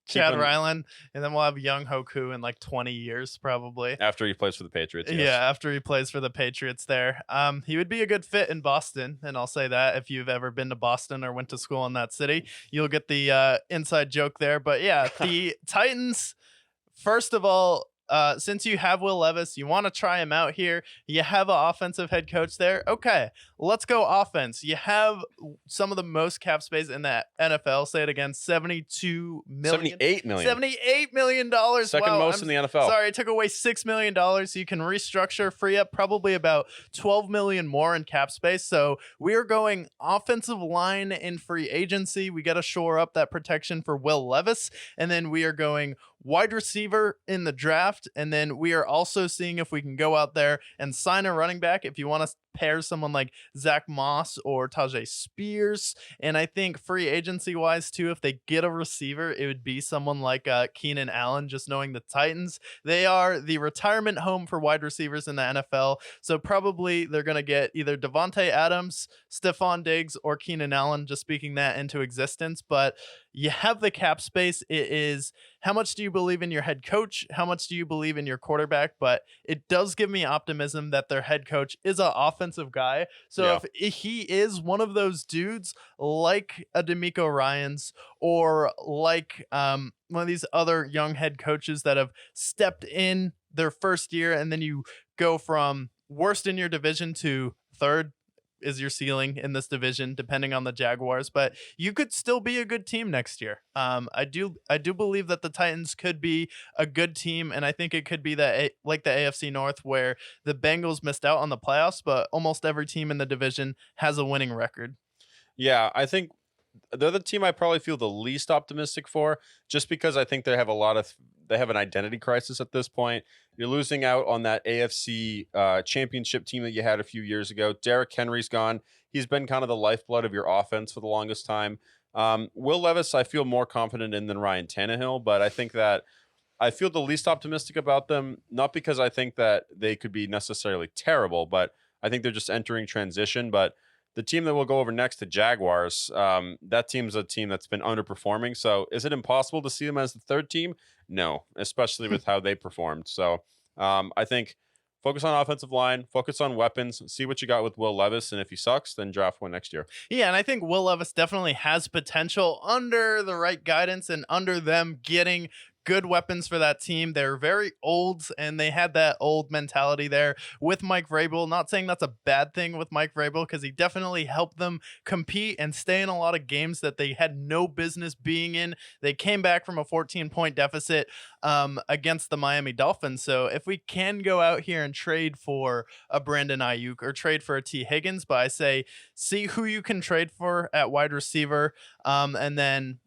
Chad Ryland, and then we'll have Young Hoku in like 20 years probably. After he plays for the Patriots. Yes. Yeah, after he plays for the Patriots there. He would be a good fit in Boston, and I'll say that if you've ever been to Boston or went to school in that city, you'll get the inside joke there. But yeah, the Titans, first of all, since you have Will Levis, you want to try him out here. You have an offensive head coach there. Okay, let's go offense. You have some of the most cap space in the NFL. Say it again, $72 million. $78 million. $78 million. Second most in the NFL. Sorry, I took away $6 million. So you can restructure, free up probably about $12 million more in cap space. So we are going offensive line in free agency. We got to shore up that protection for Will Levis. And then we are going wide receiver in the draft. And then we are also seeing if we can go out there and sign a running back if you want to pair someone like Zach Moss or Tajay Spears. And I think free agency wise too, if they get a receiver, it would be someone like Keenan Allen. Just knowing the Titans, they are the retirement home for wide receivers in the NFL. So probably they're going to get either Devontae Adams, Stephon Diggs, or Keenan Allen, just speaking that into existence. But you have the cap space. It is how much do you believe in your head coach? How much do you believe in your quarterback? But it does give me optimism that their head coach is an offensive guy. So if he is one of those dudes like a DeMeco Ryans or like one of these other young head coaches that have stepped in their first year, and then you go from worst in your division to third is your ceiling in this division, depending on the Jaguars, but you could still be a good team next year. I do believe that the Titans could be a good team, and I think it could be that like the AFC North, where the Bengals missed out on the playoffs, but almost every team in the division has a winning record. Yeah, I think they're the team I probably feel the least optimistic for, just because I think they have an identity crisis at this point. You're losing out on that AFC championship team that you had a few years ago. Derrick Henry's gone. He's been kind of the lifeblood of your offense for the longest time. Will Levis, I feel more confident in than Ryan Tannehill, but I think that I feel the least optimistic about them, not because I think that they could be necessarily terrible, but I think they're just entering transition. But the team that we'll go over next, the Jaguars, that team's a team that's been underperforming. So is it impossible to see them as the third team? No, especially with how they performed. So I think focus on offensive line, focus on weapons, see what you got with Will Levis. And if he sucks, then draft one next year. Yeah, and I think Will Levis definitely has potential under the right guidance and under them getting good weapons for that team. They're very old, and they had that old mentality there with Mike Vrabel. Not saying that's a bad thing with Mike Vrabel, because he definitely helped them compete and stay in a lot of games that they had no business being in. They came back from a 14-point deficit against the Miami Dolphins. So if we can go out here and trade for a Brandon Ayuk or trade for a T. Higgins, but I say see who you can trade for at wide receiver, and then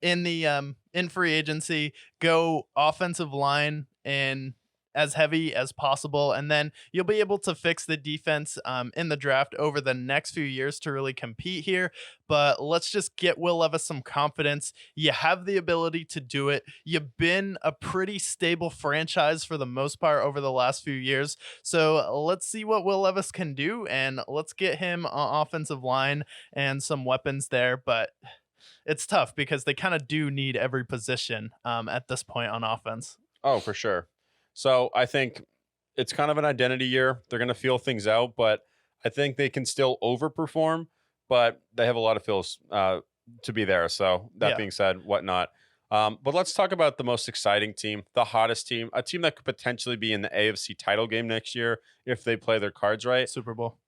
in the in free agency, go offensive line and as heavy as possible, and then you'll be able to fix the defense in the draft over the next few years to really compete here. But let's just get Will Levis some confidence. You have the ability to do it. You've been a pretty stable franchise for the most part over the last few years. So let's see what Will Levis can do, and let's get him on offensive line and some weapons there. But it's tough because they kind of do need every position at this point on offense. Oh, for sure. So I think it's kind of an identity year. They're going to feel things out, but I think they can still overperform, but they have a lot of feels to be there. So that being said, whatnot. But let's talk about the most exciting team, the hottest team, a team that could potentially be in the AFC title game next year if they play their cards right. Super Bowl.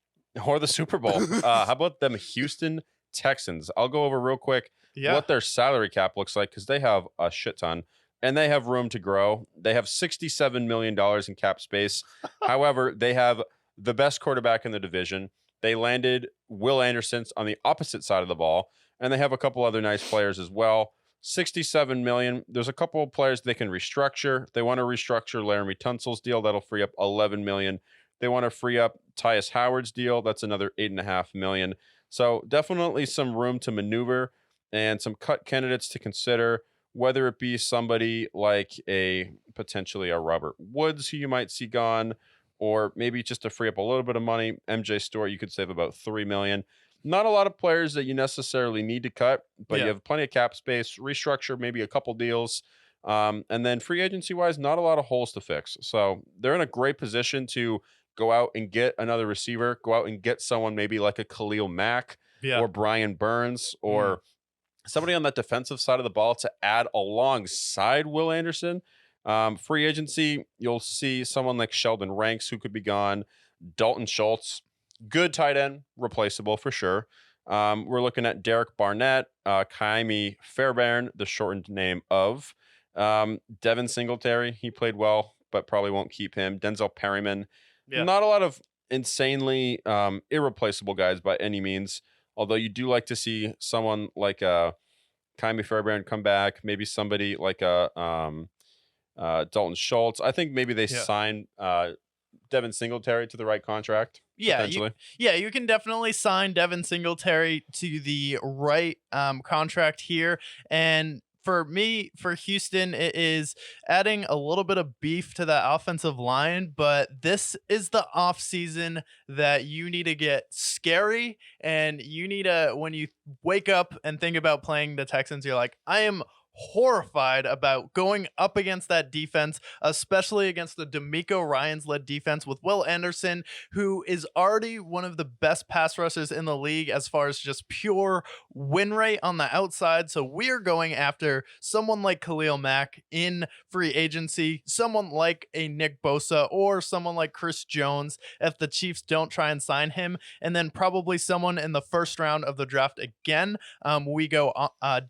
Or the Super Bowl. How about them Houston Texans? I'll go over real quick what their salary cap looks like, because they have a shit ton. And they have room to grow. They have $67 million in cap space. However, they have the best quarterback in the division. They landed Will Anderson on the opposite side of the ball, and they have a couple other nice players as well. $67 million. There's a couple of players they can restructure. They want to restructure Laramie Tunsil's deal. That'll free up $11 million. They want to free up Tyus Howard's deal. That's another $8.5 million. So definitely some room to maneuver and some cut candidates to consider, whether it be somebody like potentially a Robert Woods who you might see gone, or maybe just to free up a little bit of money. MJ Stewart, you could save about $3 million. Not a lot of players that you necessarily need to cut, but you have plenty of cap space, restructure maybe a couple deals. And then free agency wise, not a lot of holes to fix. So they're in a great position to go out and get another receiver, go out and get someone maybe like a Khalil Mack or Brian Burns or somebody on that defensive side of the ball to add alongside Will Anderson. Free agency, you'll see someone like Sheldon Ranks who could be gone. Dalton Schultz, good tight end, replaceable for sure. We're looking at Derek Barnett, Kaimi Fairbairn, the shortened name of Devin Singletary. He played well, but probably won't keep him. Denzel Perryman. Not a lot of insanely irreplaceable guys by any means. Although you do like to see someone like Kaimi Fairbairn come back, maybe somebody like Dalton Schultz. I think maybe they sign Devin Singletary to the right contract. Yeah, you can definitely sign Devin Singletary to the right contract here. And for me, for Houston, it is adding a little bit of beef to that offensive line, but this is the offseason that you need to get scary, and you need to, when you wake up and think about playing the Texans, you're like, I am horrified about going up against that defense, especially against the D'Amico Ryans led defense with Will Anderson, who is already one of the best pass rushers in the league as far as just pure win rate on the outside. So we're going after someone like Khalil Mack in free agency, someone like a Nick Bosa, or someone like Chris Jones if the Chiefs don't try and sign him, and then probably someone in the first round of the draft again. We go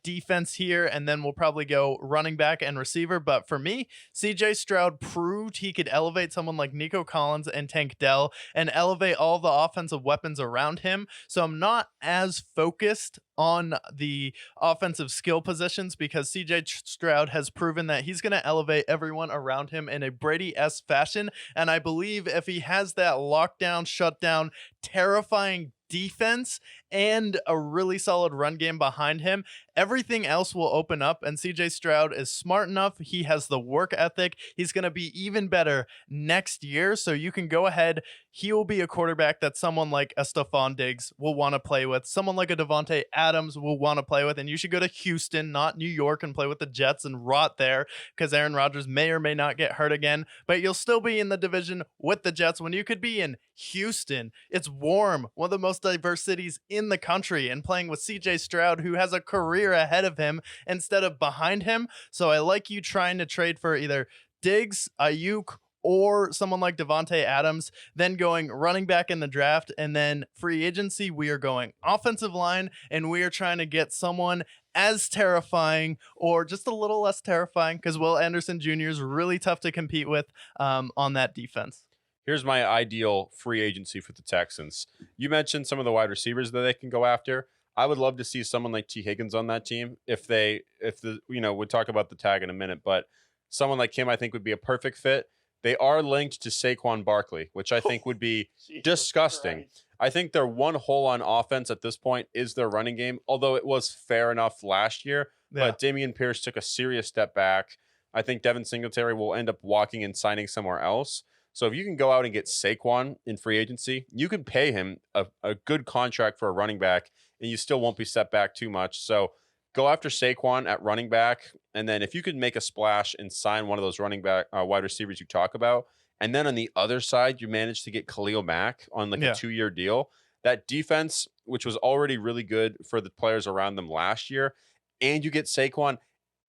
defense here, and then we'll probably go running back and receiver. But for me, CJ Stroud proved he could elevate someone like Nico Collins and Tank Dell and elevate all the offensive weapons around him. So I'm not as focused on the offensive skill positions, because CJ Stroud has proven that he's going to elevate everyone around him in a Brady-esque fashion. And I believe if he has that lockdown, shutdown, terrifying defense and a really solid run game behind him, everything else will open up. And CJ Stroud is smart enough. He has the work ethic. He's going to be even better next year. So you can go ahead. He will be a quarterback that someone like a Stephon Diggs will want to play with. Someone like a Devontae Adams will want to play with. And you should go to Houston, not New York, and play with the Jets and rot there, because Aaron Rodgers may or may not get hurt again. But you'll still be in the division with the Jets when you could be in Houston. It's warm, one of the most diverse cities in in the country and playing with CJ Stroud, who has a career ahead of him instead of behind him. So I like you trying to trade for either Diggs, Ayuk, or someone like Devontae Adams, then going running back in the draft, and then free agency, we are going offensive line, and we are trying to get someone as terrifying or just a little less terrifying, because Will Anderson Jr. is really tough to compete with on that defense. Here's my ideal free agency for the Texans. You mentioned some of the wide receivers that they can go after. I would love to see someone like T. Higgins on that team. We'll talk about the tag in a minute, but someone like him I think would be a perfect fit. They are linked to Saquon Barkley, which I think would be disgusting. Christ. I think their one hole on offense at this point is their running game, although it was fair enough last year. Yeah. But Dameon Pierce took a serious step back. I think Devin Singletary will end up walking and signing somewhere else. So if you can go out and get Saquon in free agency, you can pay him a good contract for a running back, and you still won't be set back too much. So go after Saquon at running back, and then if you could make a splash and sign one of those running back wide receivers you talk about, and then on the other side, you manage to get Khalil Mack on like a 2-year deal. That defense, which was already really good for the players around them last year, and you get Saquon,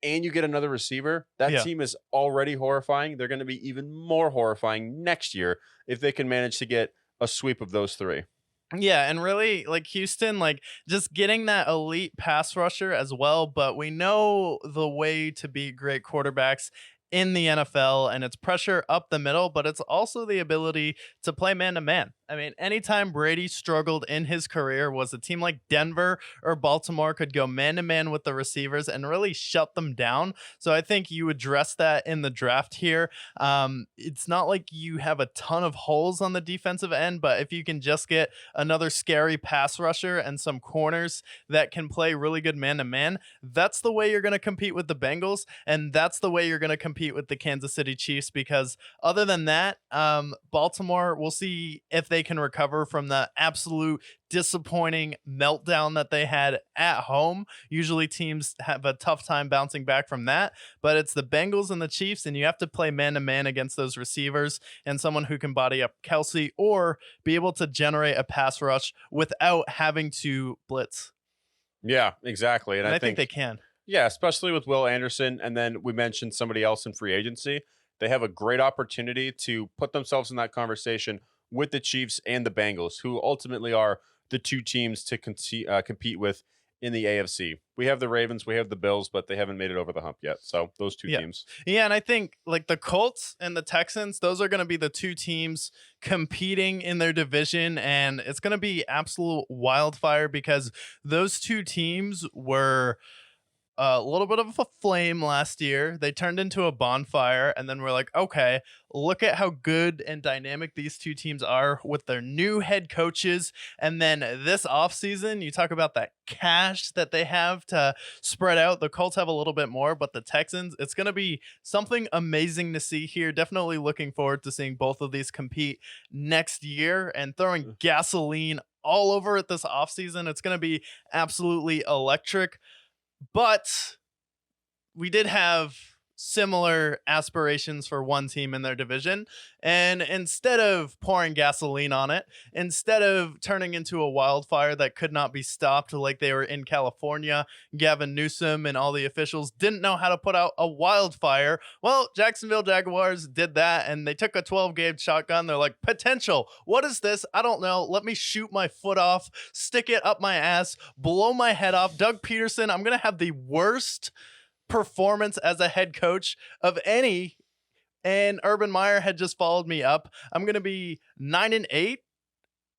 and you get another receiver, that team is already horrifying. They're going to be even more horrifying next year if they can manage to get a sweep of those three. Yeah, and really, like Houston, like just getting that elite pass rusher as well. But we know the way to beat great quarterbacks in the NFL, and it's pressure up the middle, but it's also the ability to play man-to-man. I mean, anytime Brady struggled in his career was a team like Denver or Baltimore could go man-to-man with the receivers and really shut them down. So I think you address that in the draft here. It's not like you have a ton of holes on the defensive end, but if you can just get another scary pass rusher and some corners that can play really good man-to-man, that's the way you're going to compete with the Bengals, and that's the way you're going to compete with the Kansas City Chiefs, because other than that, Baltimore, we'll see if they can recover from the absolute disappointing meltdown that they had at home. Usually teams have a tough time bouncing back from that, but it's the Bengals and the Chiefs, and you have to play man-to-man against those receivers and someone who can body up Kelsey or be able to generate a pass rush without having to blitz. Yeah, exactly. And I think they can. Yeah, especially with Will Anderson. And then we mentioned somebody else in free agency. They have a great opportunity to put themselves in that conversation with the Chiefs and the Bengals, who ultimately are the two teams to compete with in the AFC. We have the Ravens, we have the Bills, but they haven't made it over the hump yet. So those two teams. Yeah, and I think like the Colts and the Texans, those are going to be the two teams competing in their division, and it's going to be absolute wildfire because those two teams were a little bit of a flame last year. They turned into a bonfire, and then we're like, okay, look at how good and dynamic these two teams are with their new head coaches. And then this offseason, you talk about that cash that they have to spread out. The Colts have a little bit more, but the Texans, it's going to be something amazing to see here. Definitely looking forward to seeing both of these compete next year and throwing gasoline all over it this offseason. It's going to be absolutely electric. But we did have similar aspirations for one team in their division. And instead of pouring gasoline on it, instead of turning into a wildfire that could not be stopped like they were in California, Gavin Newsom and all the officials didn't know how to put out a wildfire. Well, Jacksonville Jaguars did that, and they took a 12-gauge shotgun. They're like, potential. What is this? I don't know. Let me shoot my foot off, stick it up my ass, blow my head off. Doug Peterson, I'm going to have the worst performance as a head coach of any, and Urban Meyer had just followed me up. I'm going to be 9-8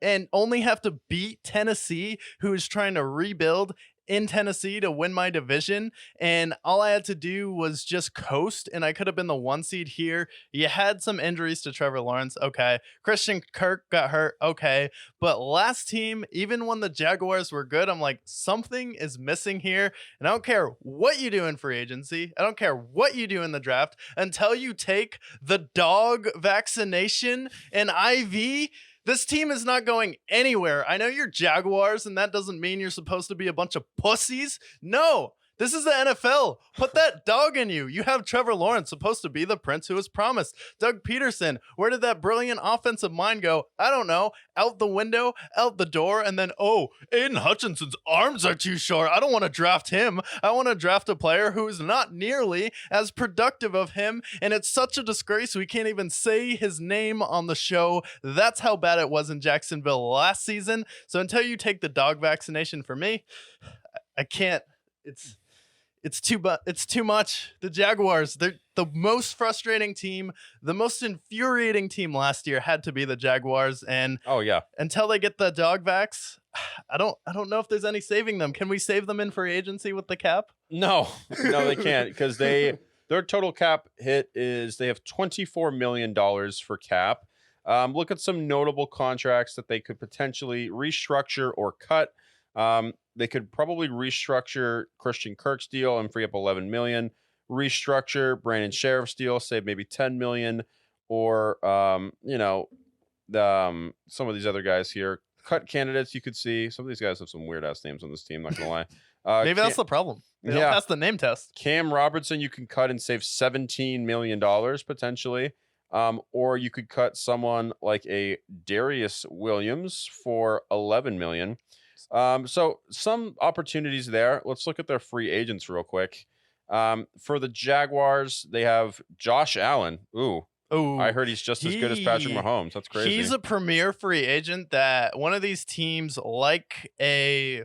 and only have to beat Tennessee, who is trying to rebuild in Tennessee to win my division. And all I had to do was just coast, and I could have been the 1 seed here. You had some injuries to Trevor Lawrence. Okay. Christian Kirk got hurt. Okay. But last team, even when the Jaguars were good, I'm like, something is missing here. And I don't care what you do in free agency. I don't care what you do in the draft until you take the dog vaccination and IV. This team is not going anywhere. I know you're Jaguars, and that doesn't mean you're supposed to be a bunch of pussies. No, This is the NFL. Put that dog in you. You have Trevor Lawrence, supposed to be the prince who was promised. Doug Peterson, where did that brilliant offensive mind go? I don't know. Out the window, out the door, and then, oh, Aiden Hutchinson's arms are too short. I don't want to draft him. I want to draft a player who is not nearly as productive of him, and it's such a disgrace we can't even say his name on the show. That's how bad it was in Jacksonville last season. So until you take the dog vaccination for me, I can't. It's too much. The Jaguars, they're the most frustrating team, the most infuriating team last year had to be the Jaguars. And Oh yeah. until they get the dog vax, I don't know if there's any saving them. Can we save them in free agency with the cap? No, they can't because their total cap hit is they have $24 million for cap. Look at some notable contracts that they could potentially restructure or cut. They could probably restructure Christian Kirk's deal and free up $11 million. Restructure Brandon Sheriff's deal, save maybe $10 million, or some of these other guys here. Cut candidates you could see. Some of these guys have some weird ass names on this team. Not gonna lie. Maybe that's the problem. They don't pass the name test. Cam Robertson you can cut and save $17 million potentially. Or you could cut someone like a Darius Williams for $11 million. So some opportunities there. Let's look at their free agents real quick. For the Jaguars, they have Josh Allen. Ooh, I heard he's just as good as Patrick Mahomes. That's crazy. He's a premier free agent that one of these teams, like a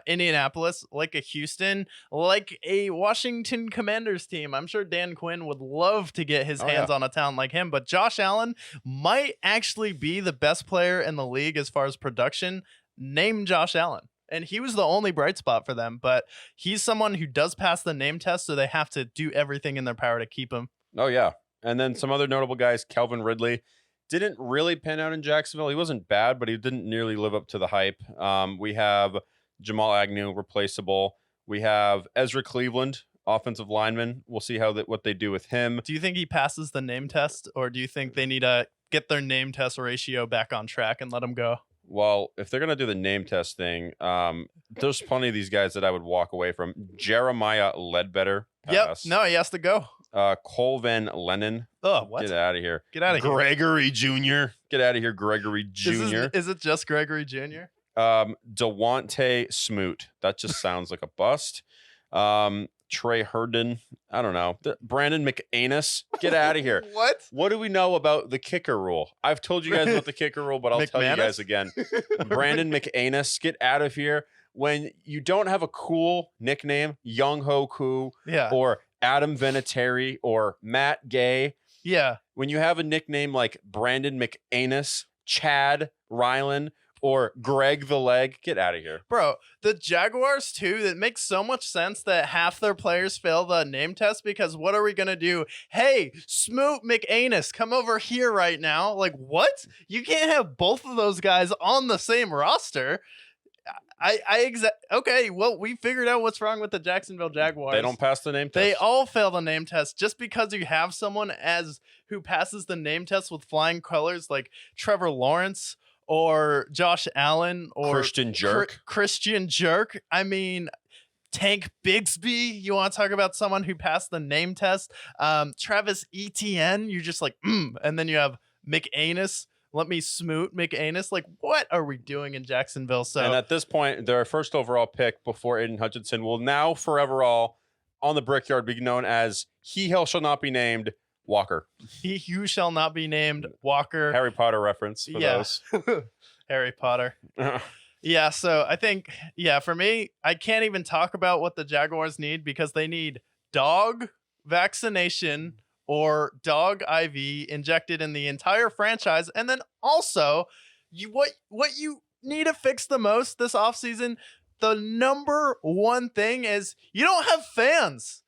Indianapolis, like a Houston, like a Washington Commanders team. I'm sure Dan Quinn would love to get his hands on a talent like him, but Josh Allen might actually be the best player in the league as far as production. Name Josh Allen. And he was the only bright spot for them, but he's someone who does pass the name test, so they have to do everything in their power to keep him. Oh, yeah. And then some other notable guys, Calvin Ridley, didn't really pan out in Jacksonville. He wasn't bad, but he didn't nearly live up to the hype. We have Jamal Agnew, replaceable. We have Ezra Cleveland, offensive lineman. We'll see what they do with him. Do you think he passes the name test, or do you think they need to get their name test ratio back on track and let him go? Well, if they're going to do the name test thing, there's plenty of these guys that I would walk away from. Jeremiah Ledbetter. Pass. Yep. No, he has to go. Cole Van Lennon. Oh, what? Get out of here. Get out of here. Gregory Jr. Get out of here, Gregory Jr. Is it just Gregory Jr.? DeWante Smoot. That just sounds like a bust. Trey Herndon. I don't know. Brandon McAnus. Get out of here. What? What do we know about the kicker rule? I've told you guys about the kicker rule, but I'll tell you guys again. Brandon McAnus. Get out of here. When you don't have a cool nickname, Young Ho Koo, or Adam Vinatieri, or Matt Gay. Yeah. When you have a nickname like Brandon McAnus, Chad Ryland, or Greg the Leg, get out of here. Bro, the Jaguars, too, that makes so much sense that half their players fail the name test because what are we going to do? Hey, Smoot McAnus, come over here right now. Like, what? You can't have both of those guys on the same roster. Okay, well, we figured out what's wrong with the Jacksonville Jaguars. They don't pass the name test. They all fail the name test. Just because you have someone who passes the name test with flying colors like Trevor Lawrence or Josh Allen or Christian Jerk. Christian Jerk. I mean, Tank Bigsby. You want to talk about someone who passed the name test? Travis Etienne. You're just like, and then you have McAnus. Let me Smoot McAnus. Like, what are we doing in Jacksonville? So, and at this point, their first overall pick before Aiden Hutchinson will now forever all on the Brickyard be known as He Shall Not Be Named Walker. He who shall not be named Walker. Harry Potter reference for those. Harry Potter. Yeah, so I think, for me, I can't even talk about what the Jaguars need because they need dog vaccination or dog IV injected in the entire franchise. And then also, what you need to fix the most this offseason, the number one thing is you don't have fans.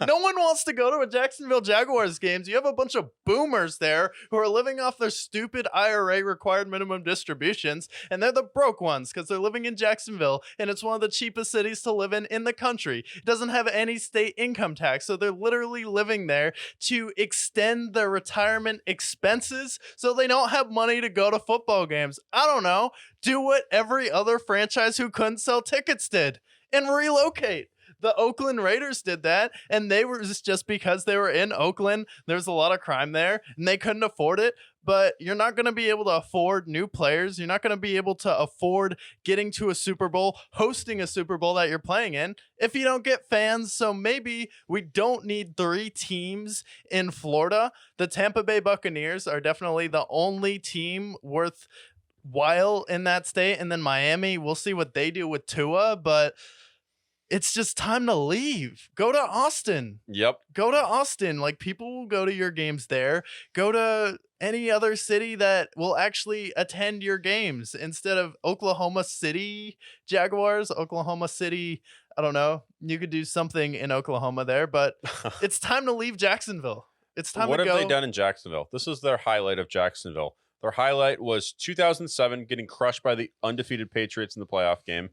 No one wants to go to a Jacksonville Jaguars games. You have a bunch of boomers there who are living off their stupid IRA required minimum distributions, and they're the broke ones because they're living in Jacksonville, and it's one of the cheapest cities to live in the country. It doesn't have any state income tax, so they're literally living there to extend their retirement expenses so they don't have money to go to football games. I don't know. Do what every other franchise who couldn't sell tickets did and relocate. The Oakland Raiders did that, and they were just because they were in Oakland. There's a lot of crime there, and they couldn't afford it. But you're not going to be able to afford new players. You're not going to be able to afford getting to a Super Bowl, hosting a Super Bowl that you're playing in if you don't get fans. So maybe we don't need 3 teams in Florida. The Tampa Bay Buccaneers are definitely the only team worthwhile in that state. And then Miami, we'll see what they do with Tua, but it's just time to leave. Go to Austin. Yep. Go to Austin. Like, people will go to your games there. Go to any other city that will actually attend your games instead of Oklahoma City Jaguars, Oklahoma City. I don't know. You could do something in Oklahoma there, but it's time to leave Jacksonville. It's time to go. What have they done in Jacksonville? This is their highlight of Jacksonville. Their highlight was 2007 getting crushed by the undefeated Patriots in the playoff game.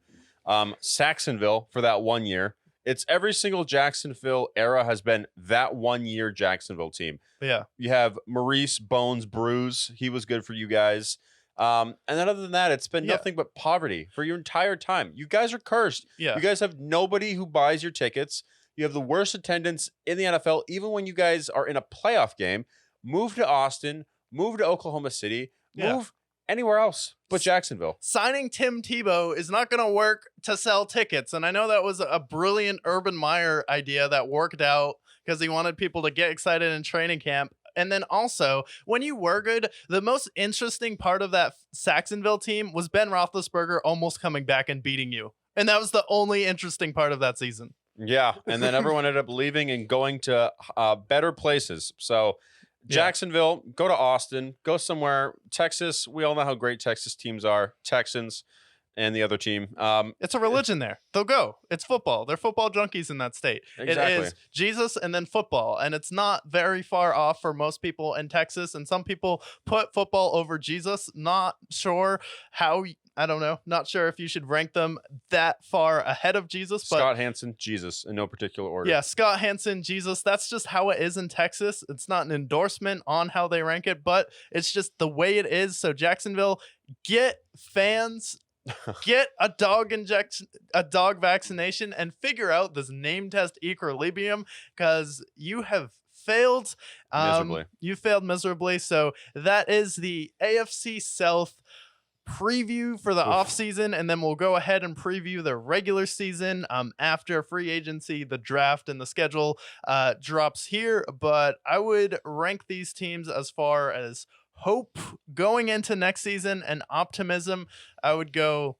Saxonville for that 1 year. It's every single Jacksonville era has been that 1 year Jacksonville team. Yeah. You have Maurice Bones Bruce. He was good for you guys. And then other than that, it's been nothing but poverty for your entire time. You guys are cursed. Yeah. You guys have nobody who buys your tickets. You have the worst attendance in the NFL, even when you guys are in a playoff game. Move to Austin, move to Oklahoma City, move anywhere else but Jacksonville. Signing Tim Tebow is not going to work to sell tickets. And I know that was a brilliant Urban Meyer idea that worked out because he wanted people to get excited in training camp. And then also, when you were good, the most interesting part of that Saxonville team was Ben Roethlisberger almost coming back and beating you. And that was the only interesting part of that season. Yeah. And then everyone ended up leaving and going to better places. So Jacksonville, go to Austin, go somewhere. Texas, we all know how great Texas teams are. Texans and the other team. It's a religion there. They'll go. It's football. They're football junkies in that state. Exactly. It is Jesus and then football. And it's not very far off for most people in Texas. And some people put football over Jesus. Not sure how. I don't know. Not sure if you should rank them that far ahead of Jesus. But Scott Hansen, Jesus, in no particular order. yeah, Scott Hansen, Jesus. That's just how it is in Texas. It's not an endorsement on how they rank it, but it's just the way it is. So Jacksonville, get fans, get a dog vaccination, and figure out this name test equilibrium because you have failed. Miserably. You failed miserably. So that is the AFC South preview for the offseason, and then we'll go ahead and preview the regular season after free agency, the draft, and the schedule drops here. But I would rank these teams as far as hope going into next season and optimism. I would go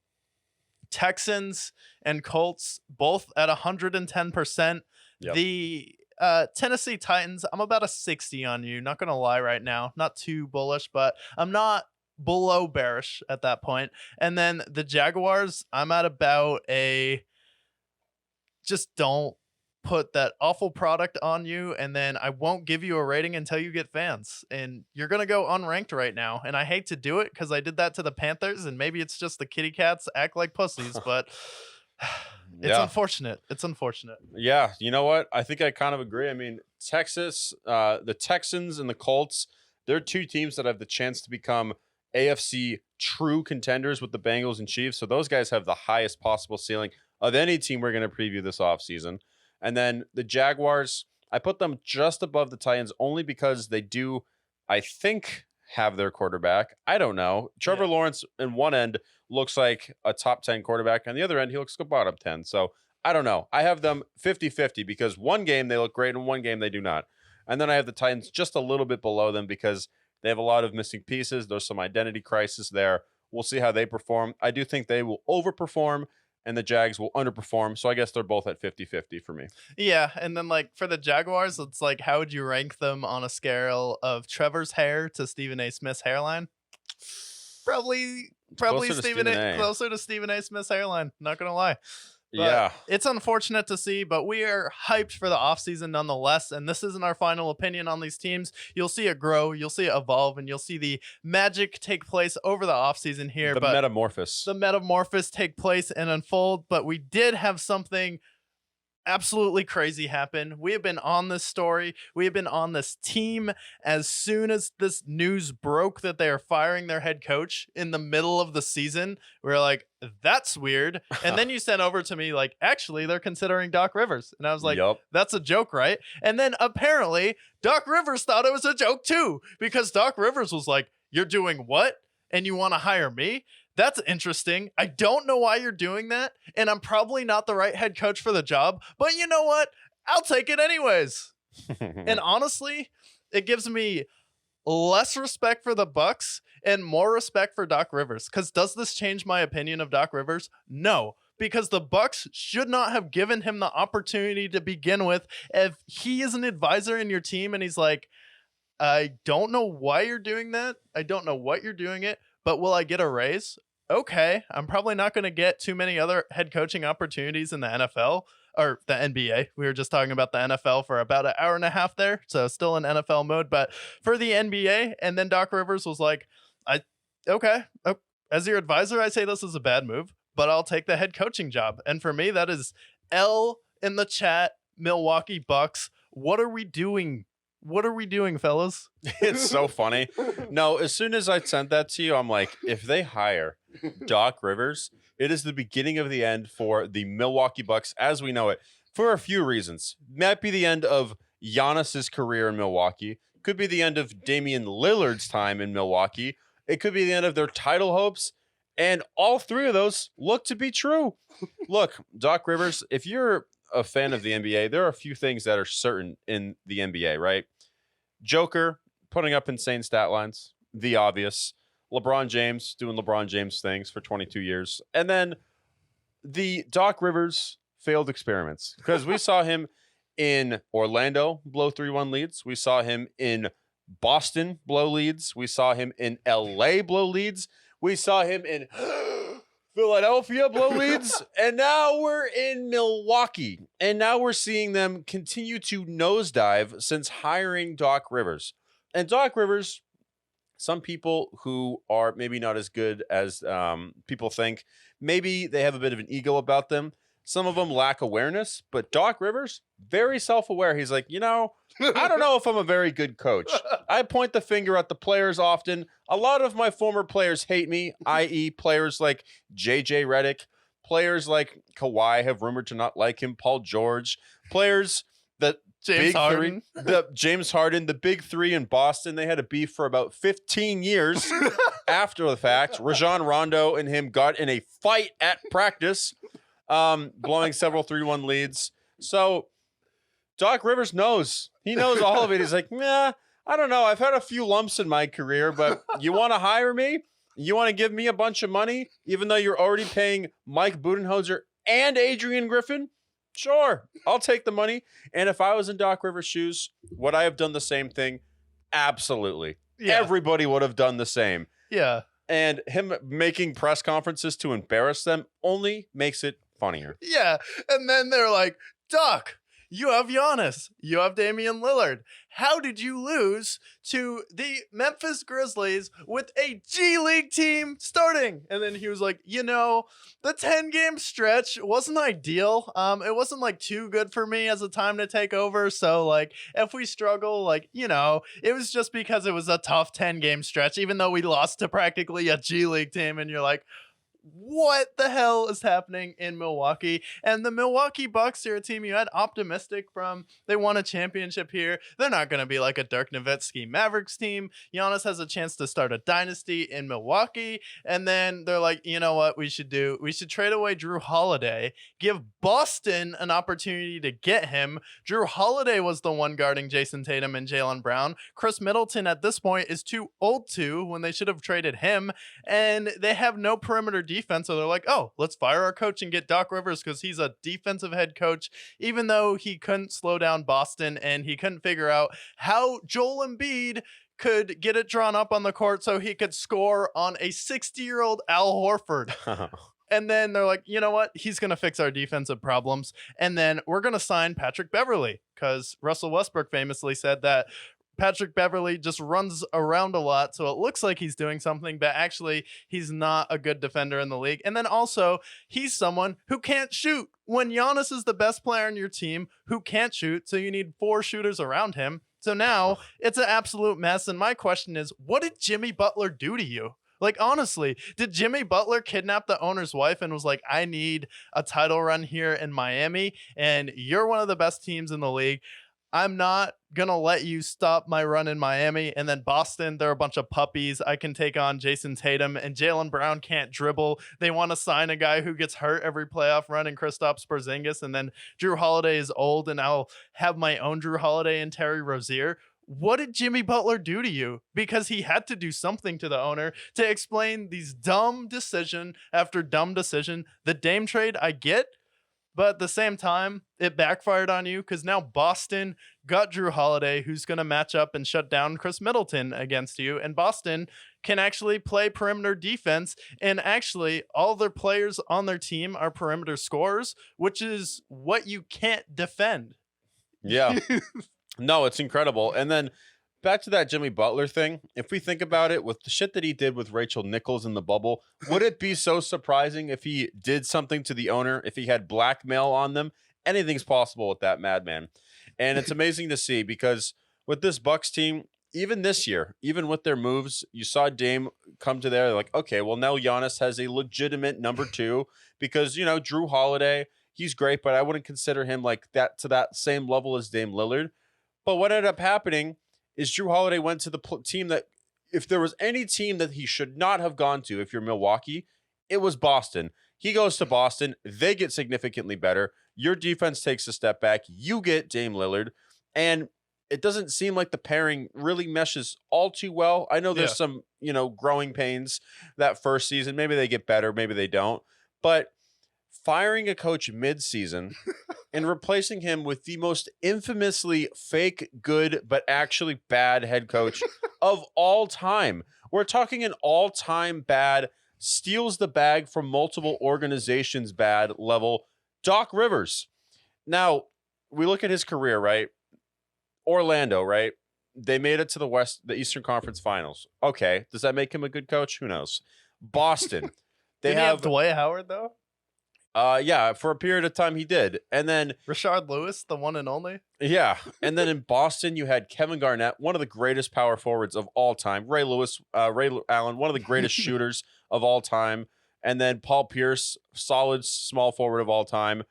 Texans and Colts both at 110%. Yep. The Tennessee Titans, I'm about a 60 on you, not gonna lie right now. Not too bullish, but I'm not below bearish at that point. And then the Jaguars, I'm at about a just don't put that awful product on you, and then I won't give you a rating until you get fans. And you're gonna go unranked right now, and I hate to do it because I did that to the Panthers, and maybe it's just the kitty cats act like pussies, but it's unfortunate. It's unfortunate. Yeah, you know what? I think I kind of agree. I mean, Texas, the Texans and the Colts, they're two teams that have the chance to become AFC true contenders with the Bengals and Chiefs. So those guys have the highest possible ceiling of any team we're going to preview this offseason. And then the Jaguars, I put them just above the Titans only because they do, I think, have their quarterback. I don't know. Trevor Lawrence in one end looks like a top 10 quarterback. On the other end, he looks like a bottom 10. So I don't know. I have them 50-50 because one game they look great and one game they do not. And then I have the Titans just a little bit below them because they have a lot of missing pieces. There's some identity crisis there. We'll see how they perform. I do think they will overperform and the Jags will underperform. So I guess they're both at 50-50 for me. Yeah. And then, like, for the Jaguars, it's like, how would you rank them on a scale of Trevor's hair to Stephen A. Smith's hairline? Probably closer to Stephen A. Smith's hairline. Not going to lie. But yeah, it's unfortunate to see, but we are hyped for the offseason nonetheless. And this isn't our final opinion on these teams. You'll see it grow, you'll see it evolve, and you'll see the magic take place over the offseason here. The metamorphosis take place and unfold. But we did have something absolutely crazy happen. We have been on this story. We have been on this team as soon as this news broke that they are firing their head coach in the middle of the season. We were like, that's weird. And then you sent over to me like, actually, they're considering Doc Rivers. And I was like, Yup. that's a joke, right? And then apparently Doc Rivers thought it was a joke too, because Doc Rivers was like, you're doing what? And you want to hire me? That's interesting. I don't know why you're doing that, and I'm probably not the right head coach for the job, but you know what? I'll take it anyways. And honestly, it gives me less respect for the Bucks and more respect for Doc Rivers. Because does this change my opinion of Doc Rivers? No, because the Bucks should not have given him the opportunity to begin with. If he is an advisor in your team and he's like, I don't know why you're doing that. I don't know what you're doing it, but will I get a raise? Okay, I'm probably not going to get too many other head coaching opportunities in the NFL or the NBA. We were just talking about the NFL for about an hour and a half there, so still in NFL mode. But for the NBA, and then Doc Rivers was like, as your advisor, I say this is a bad move, but I'll take the head coaching job. And for me, that is L in the chat, Milwaukee Bucks. What are we doing? What are we doing, fellas? It's so funny. No, as soon as I sent that to you, I'm like, if they hire Doc Rivers, it is the beginning of the end for the Milwaukee Bucks as we know it, for a few reasons. Might be the end of Giannis's career in Milwaukee. Could be the end of Damian Lillard's time in Milwaukee. It could be the end of their title hopes. And all three of those look to be true. Look, Doc Rivers, if you're a fan of the NBA, there are a few things that are certain in the NBA, right? Joker putting up insane stat lines, the obvious. LeBron James doing LeBron James things for 22 years. And then the Doc Rivers failed experiments, because we saw him in Orlando blow 3-1 leads. We saw him in Boston blow leads. We saw him in LA blow leads. We saw him in Philadelphia blow leads, and now we're in Milwaukee, and now we're seeing them continue to nosedive since hiring Doc Rivers. And Doc Rivers, some people who are maybe not as good as people think, maybe they have a bit of an ego about them. Some of them lack awareness, but Doc Rivers, very self-aware. He's like, I don't know if I'm a very good coach. I point the finger at the players often. A lot of my former players hate me, i.e. players like JJ Redick, players like Kawhi have rumored to not like him, Paul George, players that James Harden. James Harden, the big three in Boston, they had a beef for about 15 years after the fact. Rajon Rondo and him got in a fight at practice, blowing several 3-1 leads. So Doc Rivers knows. He knows all of it. He's like, I don't know. I've had a few lumps in my career, but you want to hire me? You want to give me a bunch of money, even though you're already paying Mike Budenholzer and Adrian Griffin? Sure, I'll take the money. And if I was in Doc Rivers' shoes, would I have done the same thing? Absolutely. Yeah. Everybody would have done the same. Yeah. And him making press conferences to embarrass them only makes it funnier. Yeah. And then they're like, Doc, you have Giannis. You have Damian Lillard. How did you lose to the Memphis Grizzlies with a G League team starting? And then he was like, the 10-game stretch wasn't ideal. It wasn't like too good for me as a time to take over. So like if we struggle, it was just because it was a tough 10-game stretch, even though we lost to practically a G League team. And you're like, what the hell is happening in Milwaukee? And the Milwaukee Bucks are a team you had optimistic from. They won a championship here. They're not going to be like a Dirk Nowitzki Mavericks team. Giannis has a chance to start a dynasty in Milwaukee. And then they're like, you know what we should do? We should trade away Drew Holiday, give Boston an opportunity to get him. Drew Holiday was the one guarding Jason Tatum and Jaylen Brown. Chris Middleton at this point is too old to, when they should have traded him. And they have no perimeter defense. So they're like, oh, let's fire our coach and get Doc Rivers because he's a defensive head coach, even though he couldn't slow down Boston and he couldn't figure out how Joel Embiid could get it drawn up on the court so he could score on a 60-year-old Al Horford. And then they're like, you know what? He's going to fix our defensive problems. And then we're going to sign Patrick Beverley, because Russell Westbrook famously said that Patrick Beverley just runs around a lot, so it looks like he's doing something, but actually he's not a good defender in the league. And then also, he's someone who can't shoot. When Giannis is the best player on your team who can't shoot, so you need 4 shooters around him. So now it's an absolute mess. And my question is, what did Jimmy Butler do to you? Like, honestly, did Jimmy Butler kidnap the owner's wife and was like, I need a title run here in Miami, and you're one of the best teams in the league. I'm not going to let you stop my run in Miami. And then Boston, they're a bunch of puppies. I can take on Jason Tatum, and Jaylen Brown can't dribble. They want to sign a guy who gets hurt every playoff run in Kristaps Porzingis. And then Drew Holiday is old, and I'll have my own Drew Holiday and Terry Rozier. What did Jimmy Butler do to you? Because he had to do something to the owner to explain these dumb decision after dumb decision. The Dame trade, I get. But at the same time, it backfired on you because now Boston got Drew Holiday, who's going to match up and shut down Chris Middleton against you. And Boston can actually play perimeter defense. And actually, all their players on their team are perimeter scorers, which is what you can't defend. Yeah. No, it's incredible. And then back to that Jimmy Butler thing. If we think about it, with the shit that he did with Rachel Nichols in the bubble, would it be so surprising if he did something to the owner, if he had blackmail on them? Anything's possible with that madman. And it's amazing to see, because with this Bucks team, even this year, even with their moves, you saw Dame come to there like, okay, well, now Giannis has a legitimate number 2 because, you know, Drew Holiday, he's great, but I wouldn't consider him like that to that same level as Dame Lillard. But what ended up happening is Drew Holiday went to the team that, if there was any team that he should not have gone to, if you're Milwaukee, it was Boston. He goes to Boston. They get significantly better. Your defense takes a step back. You get Dame Lillard. And it doesn't seem like the pairing really meshes all too well. I know there's some, you know, growing pains that first season. Maybe they get better. Maybe they don't. But firing a coach mid-season and replacing him with the most infamously fake good but actually bad head coach of all time. We're talking an all-time bad, steals the bag from multiple organizations bad level, Doc Rivers. Now, we look at his career, right? Orlando, right? They made it to the Eastern Conference Finals. Okay, does that make him a good coach? Who knows? Boston. They have Dwight Howard, though? Yeah, for a period of time he did. And then Rashard Lewis, the one and only. Yeah. And then in Boston, you had Kevin Garnett, one of the greatest power forwards of all time. Ray Allen, one of the greatest shooters of all time. And then Paul Pierce, solid small forward of all time.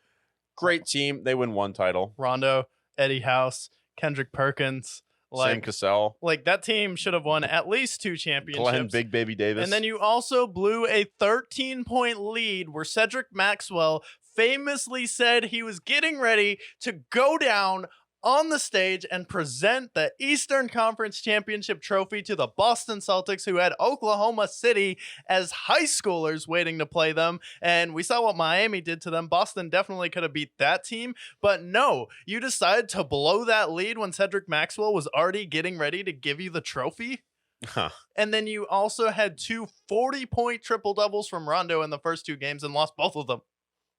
Great team. They win 1 title. Rondo, Eddie House, Kendrick Perkins. Sam Cassell. Like, that team should have won at least 2 championships. Glenn Big Baby Davis. And then you also blew a 13-point lead where Cedric Maxwell famously said he was getting ready to go down on the stage and present the Eastern Conference Championship trophy to the Boston Celtics, who had Oklahoma City as high schoolers waiting to play them. And we saw what Miami did to them. Boston definitely could have beat that team. But no, you decided to blow that lead when Cedric Maxwell was already getting ready to give you the trophy. Huh. And then you also had 2 40-point triple-doubles from Rondo in the first 2 games and lost both of them.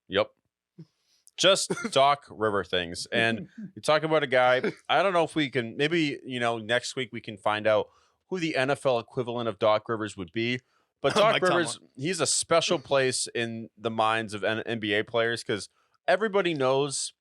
Yep. Just Doc River things. And you talk about a guy, I don't know if we can, maybe, you know, next week we can find out who the NFL equivalent of Doc Rivers would be. But Doc Rivers, he's a special place in the minds of NBA players because everybody knows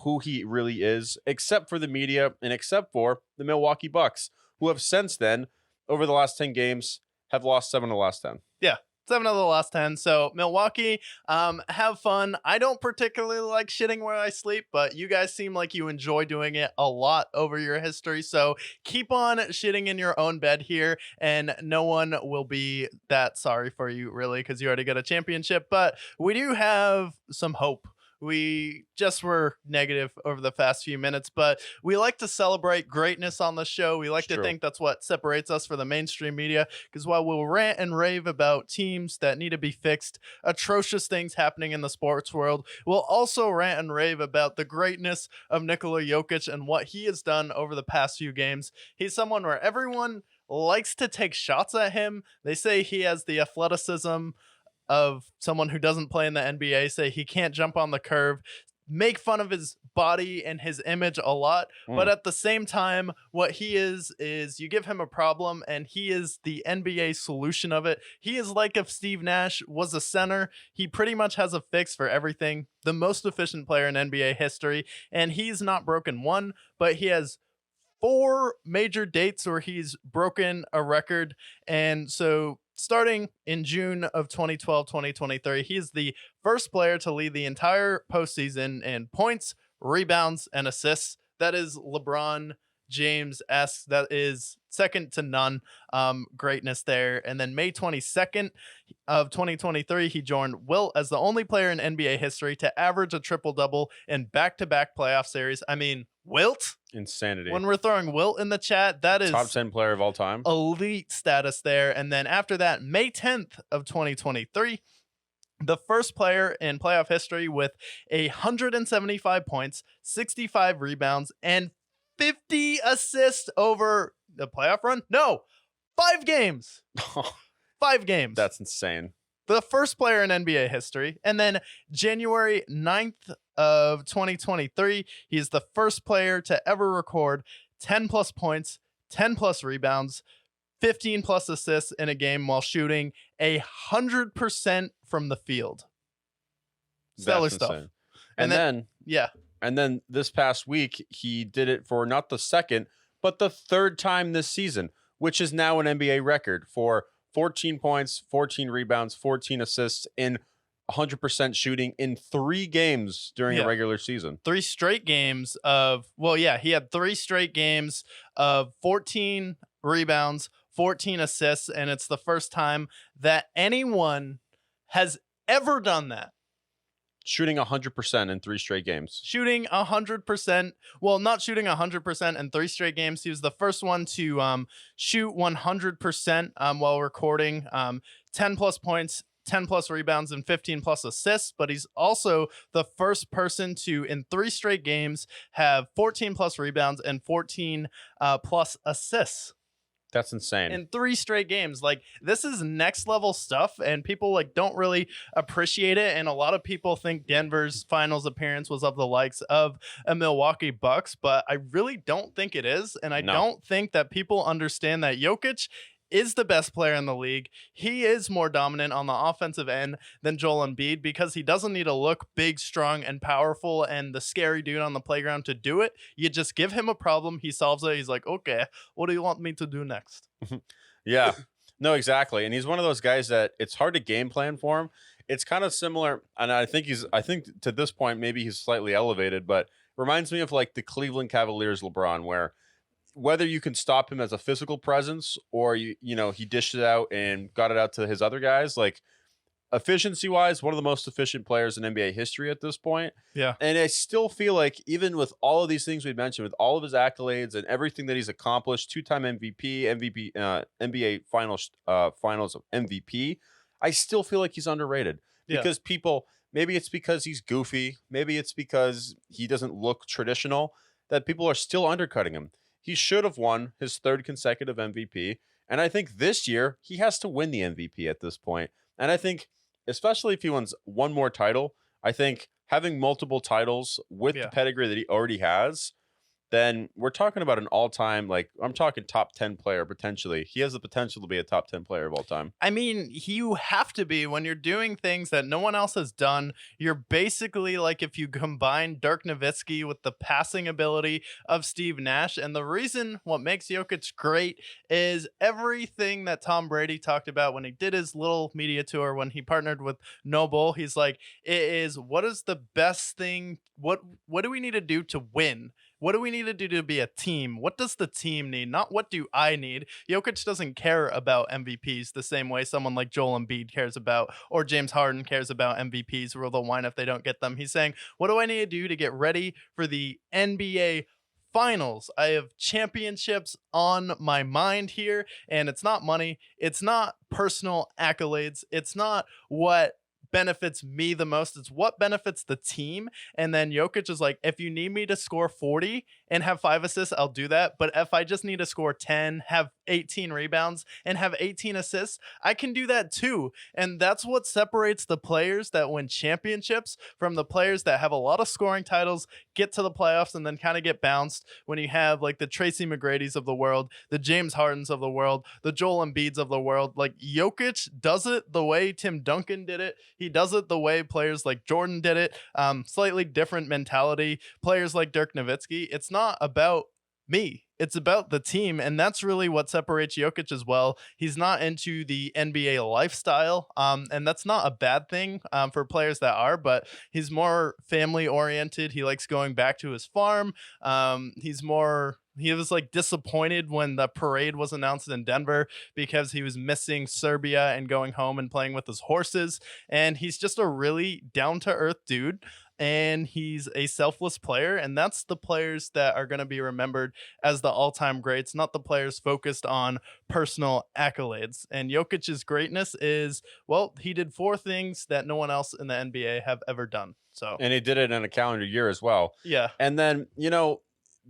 who he really is, except for the media and except for the Milwaukee Bucks, who have since then, over the last 10 games, have lost 7 of the last 10. Yeah. 7 of the last 10. So Milwaukee, have fun. I don't particularly like shitting where I sleep, but you guys seem like you enjoy doing it a lot over your history. So keep on shitting in your own bed here, and no one will be that sorry for you, really, because you already got a championship. But we do have some hope. We just were negative over the past few minutes, but we like to celebrate greatness on the show. We like to think that's what separates us from the mainstream media, because while we'll rant and rave about teams that need to be fixed, atrocious things happening in the sports world, we'll also rant and rave about the greatness of Nikola Jokic and what he has done over the past few games. He's someone where everyone likes to take shots at him. They say he has the athleticism of someone who doesn't play in the NBA, say he can't jump on the curve. make fun of his body and his image a lot, but at the same time, what he is you give him a problem and he is the NBA solution of it. He is like if Steve Nash was a center. He pretty much has a fix for everything. The most efficient player in NBA history, and he's not broken one, but he has 4 major dates where he's broken a record. And so starting in June of 2012-2023, he is the first player to lead the entire postseason in points, rebounds, and assists. That is LeBron James-esque. That is second to none. Greatness there. And then May 22nd of 2023, he joined Wilt as the only player in NBA history to average a triple-double in back-to-back playoff series. I mean, Wilt? Insanity. When we're throwing Wilt in the chat, that is top 10 player of all time. Elite status there. And then after that, May 10th of 2023, the first player in playoff history with 175 points, 65 rebounds, and 50 assists over the playoff run? No, 5 games. 5 games. That's insane. The first player in NBA history. And then January 9th of 2023, he's the first player to ever record 10 plus points, 10 plus rebounds, 15 plus assists in a game while shooting 100% from the field. Stellar That's stuff. insane. And then yeah. And then this past week, he did it for not the second, but the third time this season, which is now an NBA record for 14 points, 14 rebounds, 14 assists in 100% shooting in 3 games during the regular season. 3 straight games of, he had 3 straight games of 14 rebounds, 14 assists, and it's the first time that anyone has ever done that. Shooting 100% in 3 straight games. Shooting 100%. Well, not shooting 100% in 3 straight games. He was the first one to shoot 100% while recording 10 plus points, 10 plus rebounds, and 15 plus assists. But he's also the first person to, in 3 straight games, have 14 plus rebounds and 14 plus assists. That's insane. In 3 straight games. Like, this is next level stuff, and people like don't really appreciate it. And a lot of people think Denver's finals appearance was of the likes of a Milwaukee Bucks, but I really don't think it is. And I don't think that people understand that Jokic is the best player in the league. He is more dominant on the offensive end than Joel Embiid because he doesn't need to look big, strong, and powerful and the scary dude on the playground to do it. You just give him a problem, he solves it. He's like, okay, what do you want me to do next? Yeah, no, exactly. And he's one of those guys that it's hard to game plan for him. It's kind of similar, and I think to this point, maybe he's slightly elevated, but reminds me of like the Cleveland Cavaliers LeBron, where whether you can stop him as a physical presence or he dished it out and got it out to his other guys, like efficiency wise, one of the most efficient players in NBA history at this point. Yeah. And I still feel like even with all of these things we mentioned, with all of his accolades and everything that he's accomplished, 2-time MVP, NBA finals MVP, I still feel like he's underrated because maybe it's because he's goofy. Maybe it's because he doesn't look traditional that people are still undercutting him. He should have won his 3rd consecutive MVP. And I think this year he has to win the MVP at this point. And I think, especially if he wins one more title, I think having multiple titles with the pedigree that he already has, then we're talking about an all-time, like, I'm talking top 10 player potentially. He has the potential to be a top 10 player of all time. I mean, you have to be when you're doing things that no one else has done. You're basically like if you combine Dirk Nowitzki with the passing ability of Steve Nash. And the reason what makes Jokic great is everything that Tom Brady talked about when he did his little media tour, when he partnered with Noble. He's like, it is, what is the best thing? What do we need to do to win? What do we need to do to be a team? What does the team need? Not what do I need? Jokic doesn't care about MVPs the same way someone like Joel Embiid cares about, or James Harden cares about MVPs, where they'll whine if they don't get them. He's saying, what do I need to do to get ready for the NBA finals? I have championships on my mind here, and it's not money. It's not personal accolades. It's not what benefits me the most. It's what benefits the team. And then Jokic is like, if you need me to score 40 and have 5 assists, I'll do that. But if I just need to score 10, have 18 rebounds, and have 18 assists, I can do that too. And that's what separates the players that win championships from the players that have a lot of scoring titles, get to the playoffs, and then kind of get bounced. When you have like the Tracy McGrady's of the world, the James Hardens of the world, the Joel Embiid's of the world, like Jokic does it the way Tim Duncan did it. He does it the way players like Jordan did it. Slightly different mentality. Players like Dirk Nowitzki. It's not about me. It's about the team, and that's really what separates Jokic as well. He's not into the NBA lifestyle, and that's not a bad thing for players that are, but he's more family-oriented. He likes going back to his farm. He was like disappointed when the parade was announced in Denver because he was missing Serbia and going home and playing with his horses. And he's just a really down-to-earth dude. And he's a selfless player. And that's the players that are going to be remembered as the all-time greats, not the players focused on personal accolades. And Jokic's greatness is, well, he did 4 things that no one else in the NBA have ever done. And he did it in a calendar year as well. Yeah. And then,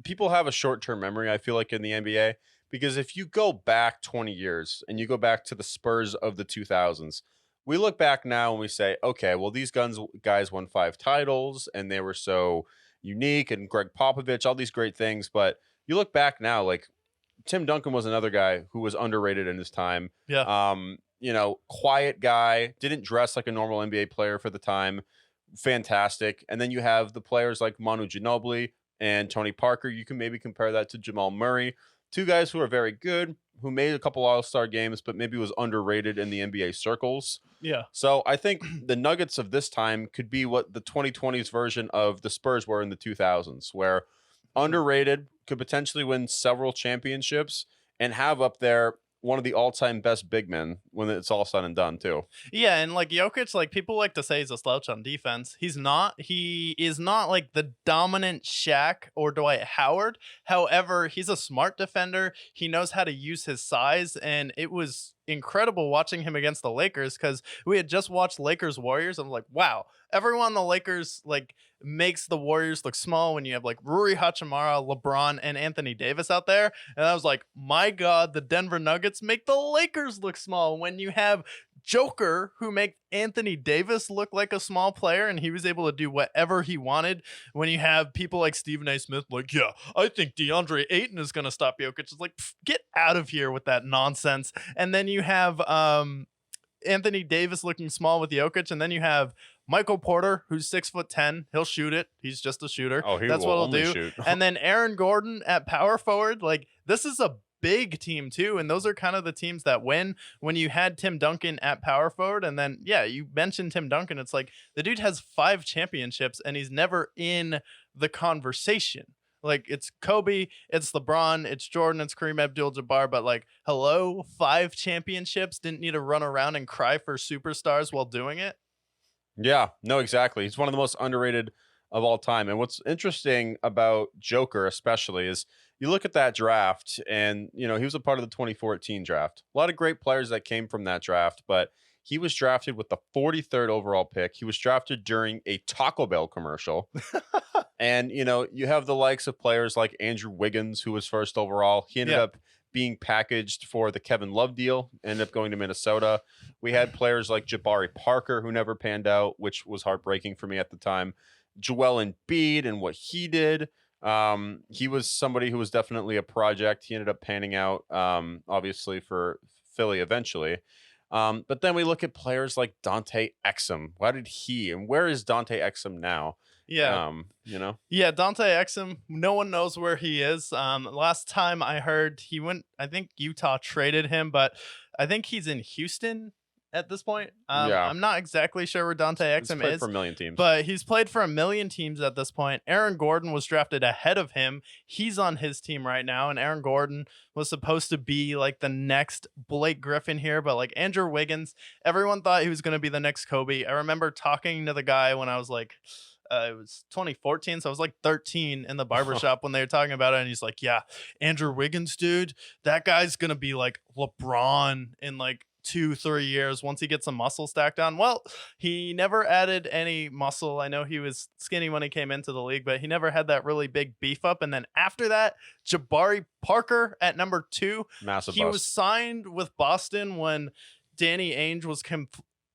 people have a short-term memory, I feel like, in the NBA, because if you go back 20 years and you go back to the Spurs of the 2000s, we look back now and we say, okay, well, these guys won 5 titles and they were so unique, and Greg Popovich, all these great things. But you look back now, like Tim Duncan was another guy who was underrated in his time. Yeah. Quiet guy, didn't dress like a normal NBA player for the time. Fantastic. And then you have the players like Manu Ginobili and Tony Parker. You can maybe compare that to Jamal Murray. 2 guys who are very good, who made a couple All-Star games, but maybe was underrated in the NBA circles. Yeah. So I think the Nuggets of this time could be what the 2020s version of the Spurs were in the 2000s, where underrated, could potentially win several championships, and have up there one of the all-time best big men when it's all said and done too. Yeah, and like Jokic, like people like to say he's a slouch on defense. He's not. He is not like the dominant Shaq or Dwight Howard. However, he's a smart defender. He knows how to use his size, and it was incredible watching him against the Lakers because we had just watched Lakers Warriors. I'm like, wow, everyone on the Lakers like makes the Warriors look small when you have like Rui Hachimura, LeBron, and Anthony Davis out there. And I was like, my God, the Denver Nuggets make the Lakers look small when you have Joker, who make Anthony Davis look like a small player, and he was able to do whatever he wanted. When you have people like Stephen A. Smith, like, yeah, I think DeAndre Ayton is going to stop Jokic. It's like, get out of here with that nonsense. And then you have Anthony Davis looking small with Jokic, and then you have Michael Porter, who's 6'10". He'll shoot it. He's just a shooter. Oh, that's what he'll do. Shoot. And then Aaron Gordon at power forward. Like, this is a big team too, and those are kind of the teams that win. When you had Tim Duncan at power forward, and then you mentioned Tim Duncan, it's like the dude has 5 championships and he's never in the conversation. Like, it's Kobe, it's LeBron, it's Jordan, it's Kareem Abdul-Jabbar, but like, hello, 5 championships, didn't need to run around and cry for superstars while doing it. Yeah, no, exactly. He's one of the most underrated of all time. And what's interesting about Joker especially is you look at that draft, and he was a part of the 2014 draft. A lot of great players that came from that draft, but he was drafted with the 43rd overall pick. He was drafted during a Taco Bell commercial. And you have the likes of players like Andrew Wiggins, who was first overall. He ended up being packaged for the Kevin Love deal, ended up going to Minnesota. We had players like Jabari Parker, who never panned out, which was heartbreaking for me at the time. Joel Embiid and what he did. He was somebody who was definitely a project. He ended up panning out, obviously, for Philly eventually. But then we look at players like Dante Exum. Where is Dante Exum now? Yeah. Yeah, Dante Exum, no one knows where he is. Last time I heard he went, I think Utah traded him, but I think he's in Houston at this point. I'm not exactly sure where Dante Exum is. For a million teams. But he's played for a million teams at this point. Aaron Gordon was drafted ahead of him. He's on his team right now, and Aaron Gordon was supposed to be like the next Blake Griffin here, but like Andrew Wiggins, everyone thought he was going to be the next Kobe. I remember talking to the guy when I was like, it was 2014, so I was like 13 in the barbershop when they were talking about it, and he's like, yeah, Andrew Wiggins, dude, that guy's gonna be like LeBron in like 2-3 years once he gets some muscle stacked on. Well, he never added any muscle. I know he was skinny when he came into the league, but he never had that really big beef up. And then after that, Jabari Parker at number 2. Massive He bust. was signed with Boston when Danny Ainge was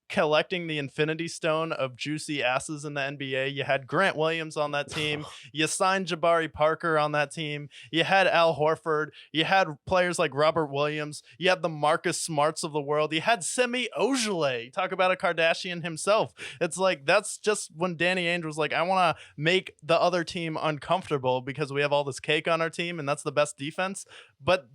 collecting the Infinity Stone of juicy asses in the NBA. You had Grant Williams on that team. You signed Jabari Parker on that team. You had Al Horford. You had players like Robert Williams. You had the Marcus Smarts of the world. You had Semi Ojeleye. Talk about a Kardashian himself. It's like, that's just when Danny Ainge was like, I want to make the other team uncomfortable because we have all this cake on our team and that's the best defense. But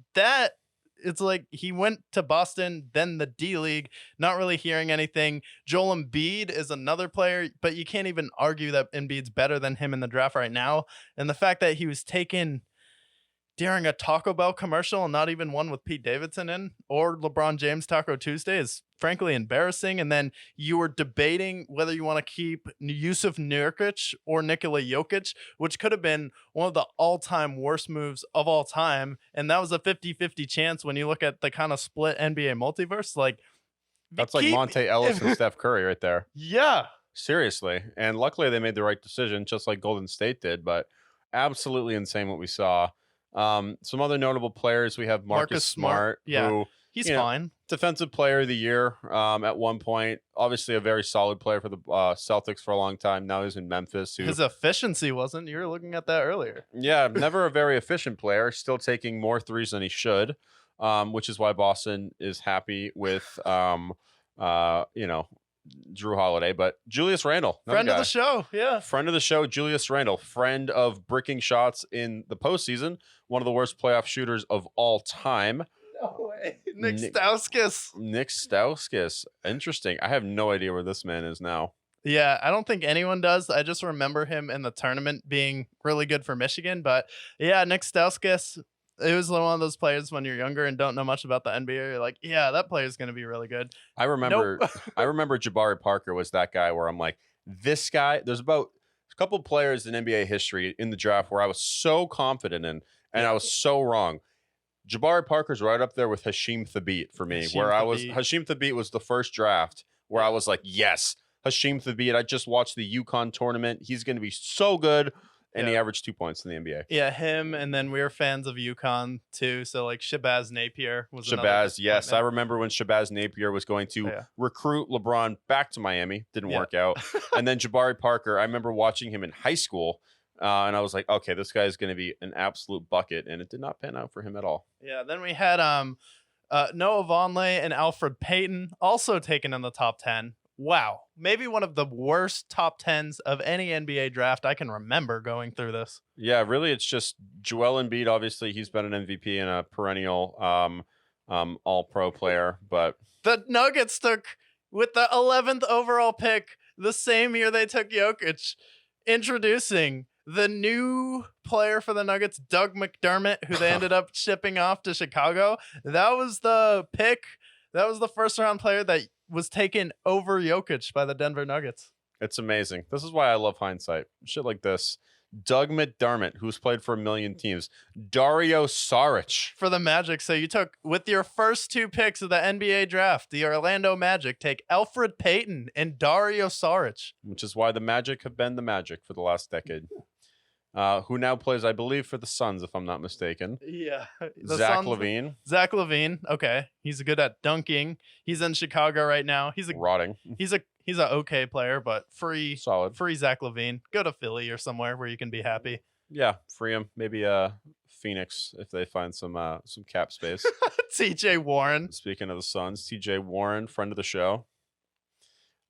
it's like he went to Boston, then the D League, not really hearing anything. Joel Embiid is another player, but you can't even argue that Embiid's better than him in the draft right now. And the fact that he was taken during a Taco Bell commercial and not even one with Pete Davidson in, or LeBron James Taco Tuesday, is frankly embarrassing. And then you were debating whether you want to keep Yusuf Nurkic or Nikola Jokic, which could have been one of the all-time worst moves of all time. And that was a 50-50 chance when you look at the kind of split NBA multiverse. Like, That's like Monte Ellis and Steph Curry right there. Yeah. Seriously. And luckily they made the right decision, just like Golden State did, but absolutely insane what we saw. Some other notable players, we have Marcus Smart, yeah, who he's fine. Defensive player of the year at one point. Obviously a very solid player for the Celtics for a long time. Now he's in Memphis. His efficiency wasn't. You were looking at that earlier. Yeah, never a very efficient player. Still taking more threes than he should, which is why Boston is happy with, Drew Holiday. But Julius Randle. Friend of the show. Yeah. Friend of the show, Julius Randle. Friend of bricking shots in the postseason. One of the worst playoff shooters of all time. No way. Nick Stauskas. Nick Stauskas. Interesting. I have no idea where this man is now. Yeah, I don't think anyone does. I just remember him in the tournament being really good for Michigan. But yeah, Nick Stauskas, it was one of those players when you're younger and don't know much about the NBA. You're like, yeah, that player is going to be really good. I remember Jabari Parker was that guy where I'm like, this guy, there's about a couple players in NBA history in the draft where I was so confident in and I was so wrong. Jabari Parker's right up there with Hasheem Thabeet for me, Hasheem Thabeet was the first draft where I was like, yes, Hasheem Thabeet. I just watched the UConn tournament. He's going to be so good. And he averaged 2 points in the NBA. Yeah, him. And then we were fans of UConn too. So like Shabazz Napier was Shabazz. Yes. I remember when Shabazz Napier was going to recruit LeBron back to Miami. Didn't work out. And then Jabari Parker, I remember watching him in high school. And I was like, okay, this guy is going to be an absolute bucket. And it did not pan out for him at all. Yeah. Then we had Noah Vonleh and Alfred Payton also taken in the top 10. Wow. Maybe one of the worst top 10s of any NBA draft I can remember going through this. Yeah, really, it's just Joel Embiid. Obviously, he's been an MVP and a perennial all-pro player. But the Nuggets took, with the 11th overall pick, the same year they took Jokic, introducing the new player for the Nuggets, Doug McDermott, who they ended up shipping off to Chicago. That was the pick. That was the first-round player that was taken over Jokic by the Denver Nuggets. It's amazing. This is why I love hindsight. Shit like this. Doug McDermott, who's played for a million teams. Dario Saric. For the Magic. So you took, with your first 2 picks of the NBA draft, the Orlando Magic, take Alfred Payton and Dario Saric. Which is why the Magic have been the Magic for the last decade. Who now plays, I believe, for the Suns, if I'm not mistaken. Yeah. Zach LaVine. Zach LaVine. Okay. He's good at dunking. He's in Chicago right now. Rotting. He's an okay player, but solid. Free Zach LaVine. Go to Philly or somewhere where you can be happy. Yeah, free him. Maybe Phoenix if they find some cap space. TJ Warren. Speaking of the Suns, TJ Warren, friend of the show.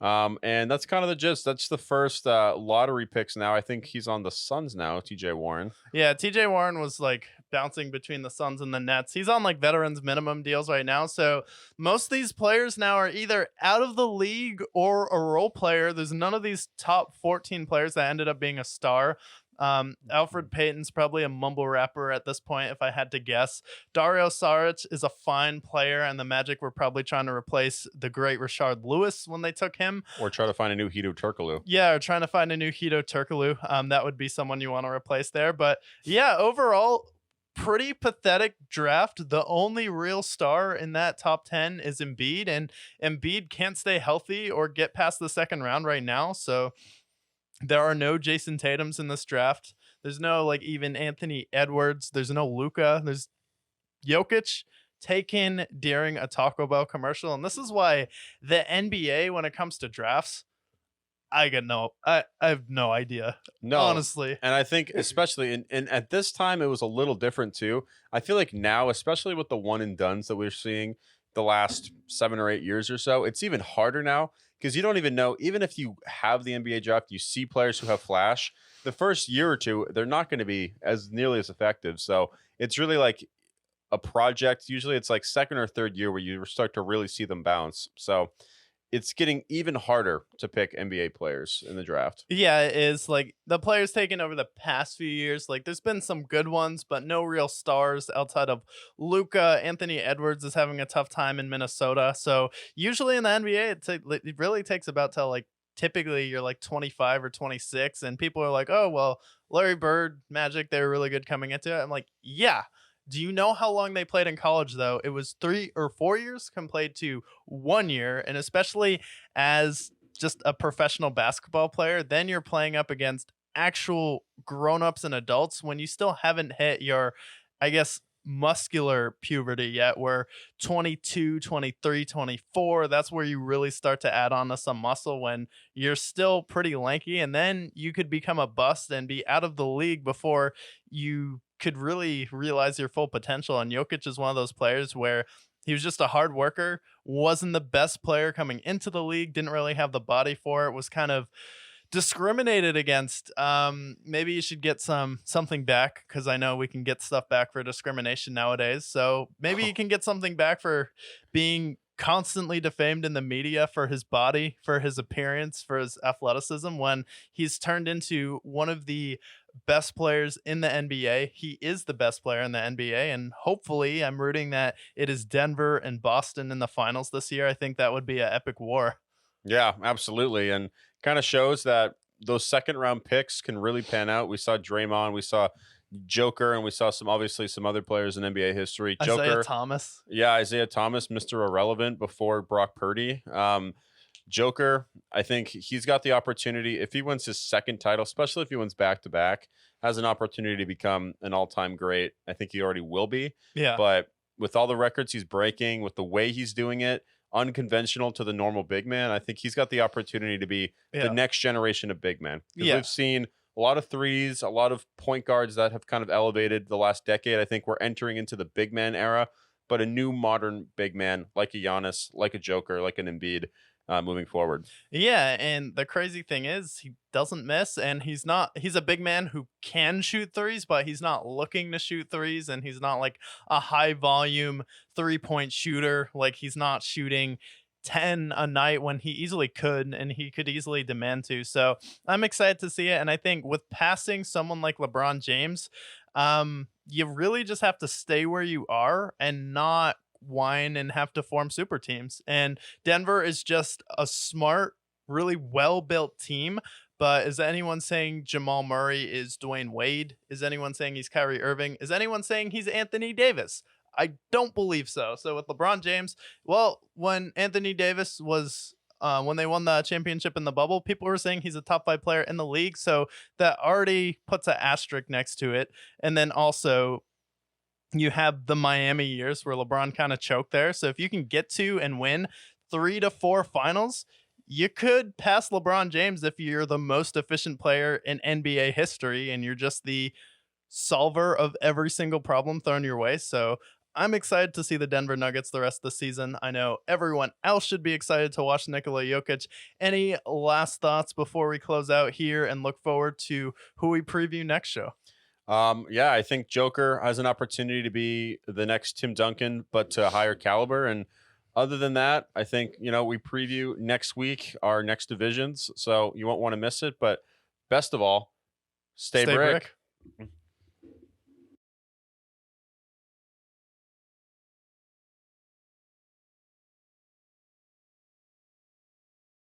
And that's kind of the gist. That's the first lottery picks now. I think he's on the Suns now, TJ Warren. Yeah, TJ Warren was like bouncing between the Suns and the Nets. He's on like veterans minimum deals right now. So most of these players now are either out of the league or a role player. There's none of these top 14 players that ended up being a star. Alfred Payton's probably a mumble rapper at this point, if I had to guess. Dario Saric is a fine player, and the Magic were probably trying to replace the great Rashard Lewis when they took him. Or try to find a new Hedo Turkoglu. Yeah, or trying to find a new Hedo Turkoglu. That would be someone you want to replace there. But yeah, overall, pretty pathetic draft. The only real star in that top 10 is Embiid, and Embiid can't stay healthy or get past the second round right now. So there are no Jason Tatums in this draft. There's no like even Anthony Edwards. There's no Luka. There's Jokic taken during a Taco Bell commercial. And this is why the NBA, when it comes to drafts, I have no idea. No, honestly. And I think especially and at this time it was a little different too. I feel like now, especially with the one and dones that we're seeing the last 7 or 8 years or so, it's even harder now because you don't even know, even if you have the NBA draft, you see players who have flash, the first year or two, they're not going to be as nearly as effective. So it's really like a project. Usually it's like second or third year where you start to really see them bounce. So it's getting even harder to pick NBA players in the draft. Yeah, it is. Like the players taken over the past few years, like there's been some good ones, but no real stars outside of Luka. Anthony Edwards is having a tough time in Minnesota. So usually in the NBA, it really takes about till like typically you're like 25 or 26, and people are like, oh, well, Larry Bird, Magic, they were really good coming into it. I'm like, yeah. Do you know how long they played in college, though? It was 3 or 4 years compared to 1 year. And especially as just a professional basketball player, then you're playing up against actual grown-ups and adults when you still haven't hit your, I guess, muscular puberty yet, where 22, 23, 24, that's where you really start to add on to some muscle when you're still pretty lanky. And then you could become a bust and be out of the league before you could really realize your full potential. And Jokic is one of those players where he was just a hard worker, wasn't the best player coming into the league, didn't really have the body for it, was kind of discriminated against. Maybe you should get something back, because I know we can get stuff back for discrimination nowadays. So maybe you can get something back for being constantly defamed in the media for his body, for his appearance, for his athleticism, when he's turned into one of the best players in the NBA. He is the best player in the NBA, and hopefully I'm rooting that it is Denver and Boston in the finals this year. I think that would be an epic war. Yeah, absolutely. And kind of shows that those second round picks can really pan out. We saw Draymond, we saw Joker, and we saw some other players in NBA history. Joker, Isaiah Thomas. Yeah, Isaiah Thomas, Mr. Irrelevant before Brock Purdy. Joker, I think he's got the opportunity, if he wins his second title, especially if he wins back-to-back, has an opportunity to become an all-time great. I think he already will be. Yeah. But with all the records he's breaking, with the way he's doing it, unconventional to the normal big man, I think he's got the opportunity to be the next generation of big man. Yeah. We've seen a lot of threes, a lot of point guards that have kind of elevated the last decade. I think we're entering into the big man era, but a new modern big man like a Giannis, like a Joker, like an Embiid, moving forward. Yeah, and the crazy thing is he doesn't miss, and he's a big man who can shoot threes, but he's not looking to shoot threes, and he's not like a high volume 3-point shooter. Like he's not shooting 10 a night when he easily could, and he could easily demand to. So I'm excited to see it. And I think with passing someone like LeBron James, you really just have to stay where you are and not whine and have to form super teams. And Denver is just a smart, really well-built team. But is anyone saying Jamal Murray is Dwayne Wade? Is anyone saying he's Kyrie Irving? Is anyone saying he's Anthony Davis? I don't believe so. So with LeBron James, well, when Anthony Davis was when they won the championship in the bubble, people were saying he's a top 5 player in the league. So that already puts an asterisk next to it. And then also you have the Miami years where LeBron kind of choked there. So if you can get to and win 3 to 4 finals, you could pass LeBron James if you're the most efficient player in NBA history and you're just the solver of every single problem thrown your way. So I'm excited to see the Denver Nuggets the rest of the season. I know everyone else should be excited to watch Nikola Jokic. Any last thoughts before we close out here and look forward to who we preview next show? Yeah, I think Joker has an opportunity to be the next Tim Duncan, but to a higher caliber. And other than that, I think, we preview next week our next divisions, so you won't want to miss it. But best of all, Stay brick.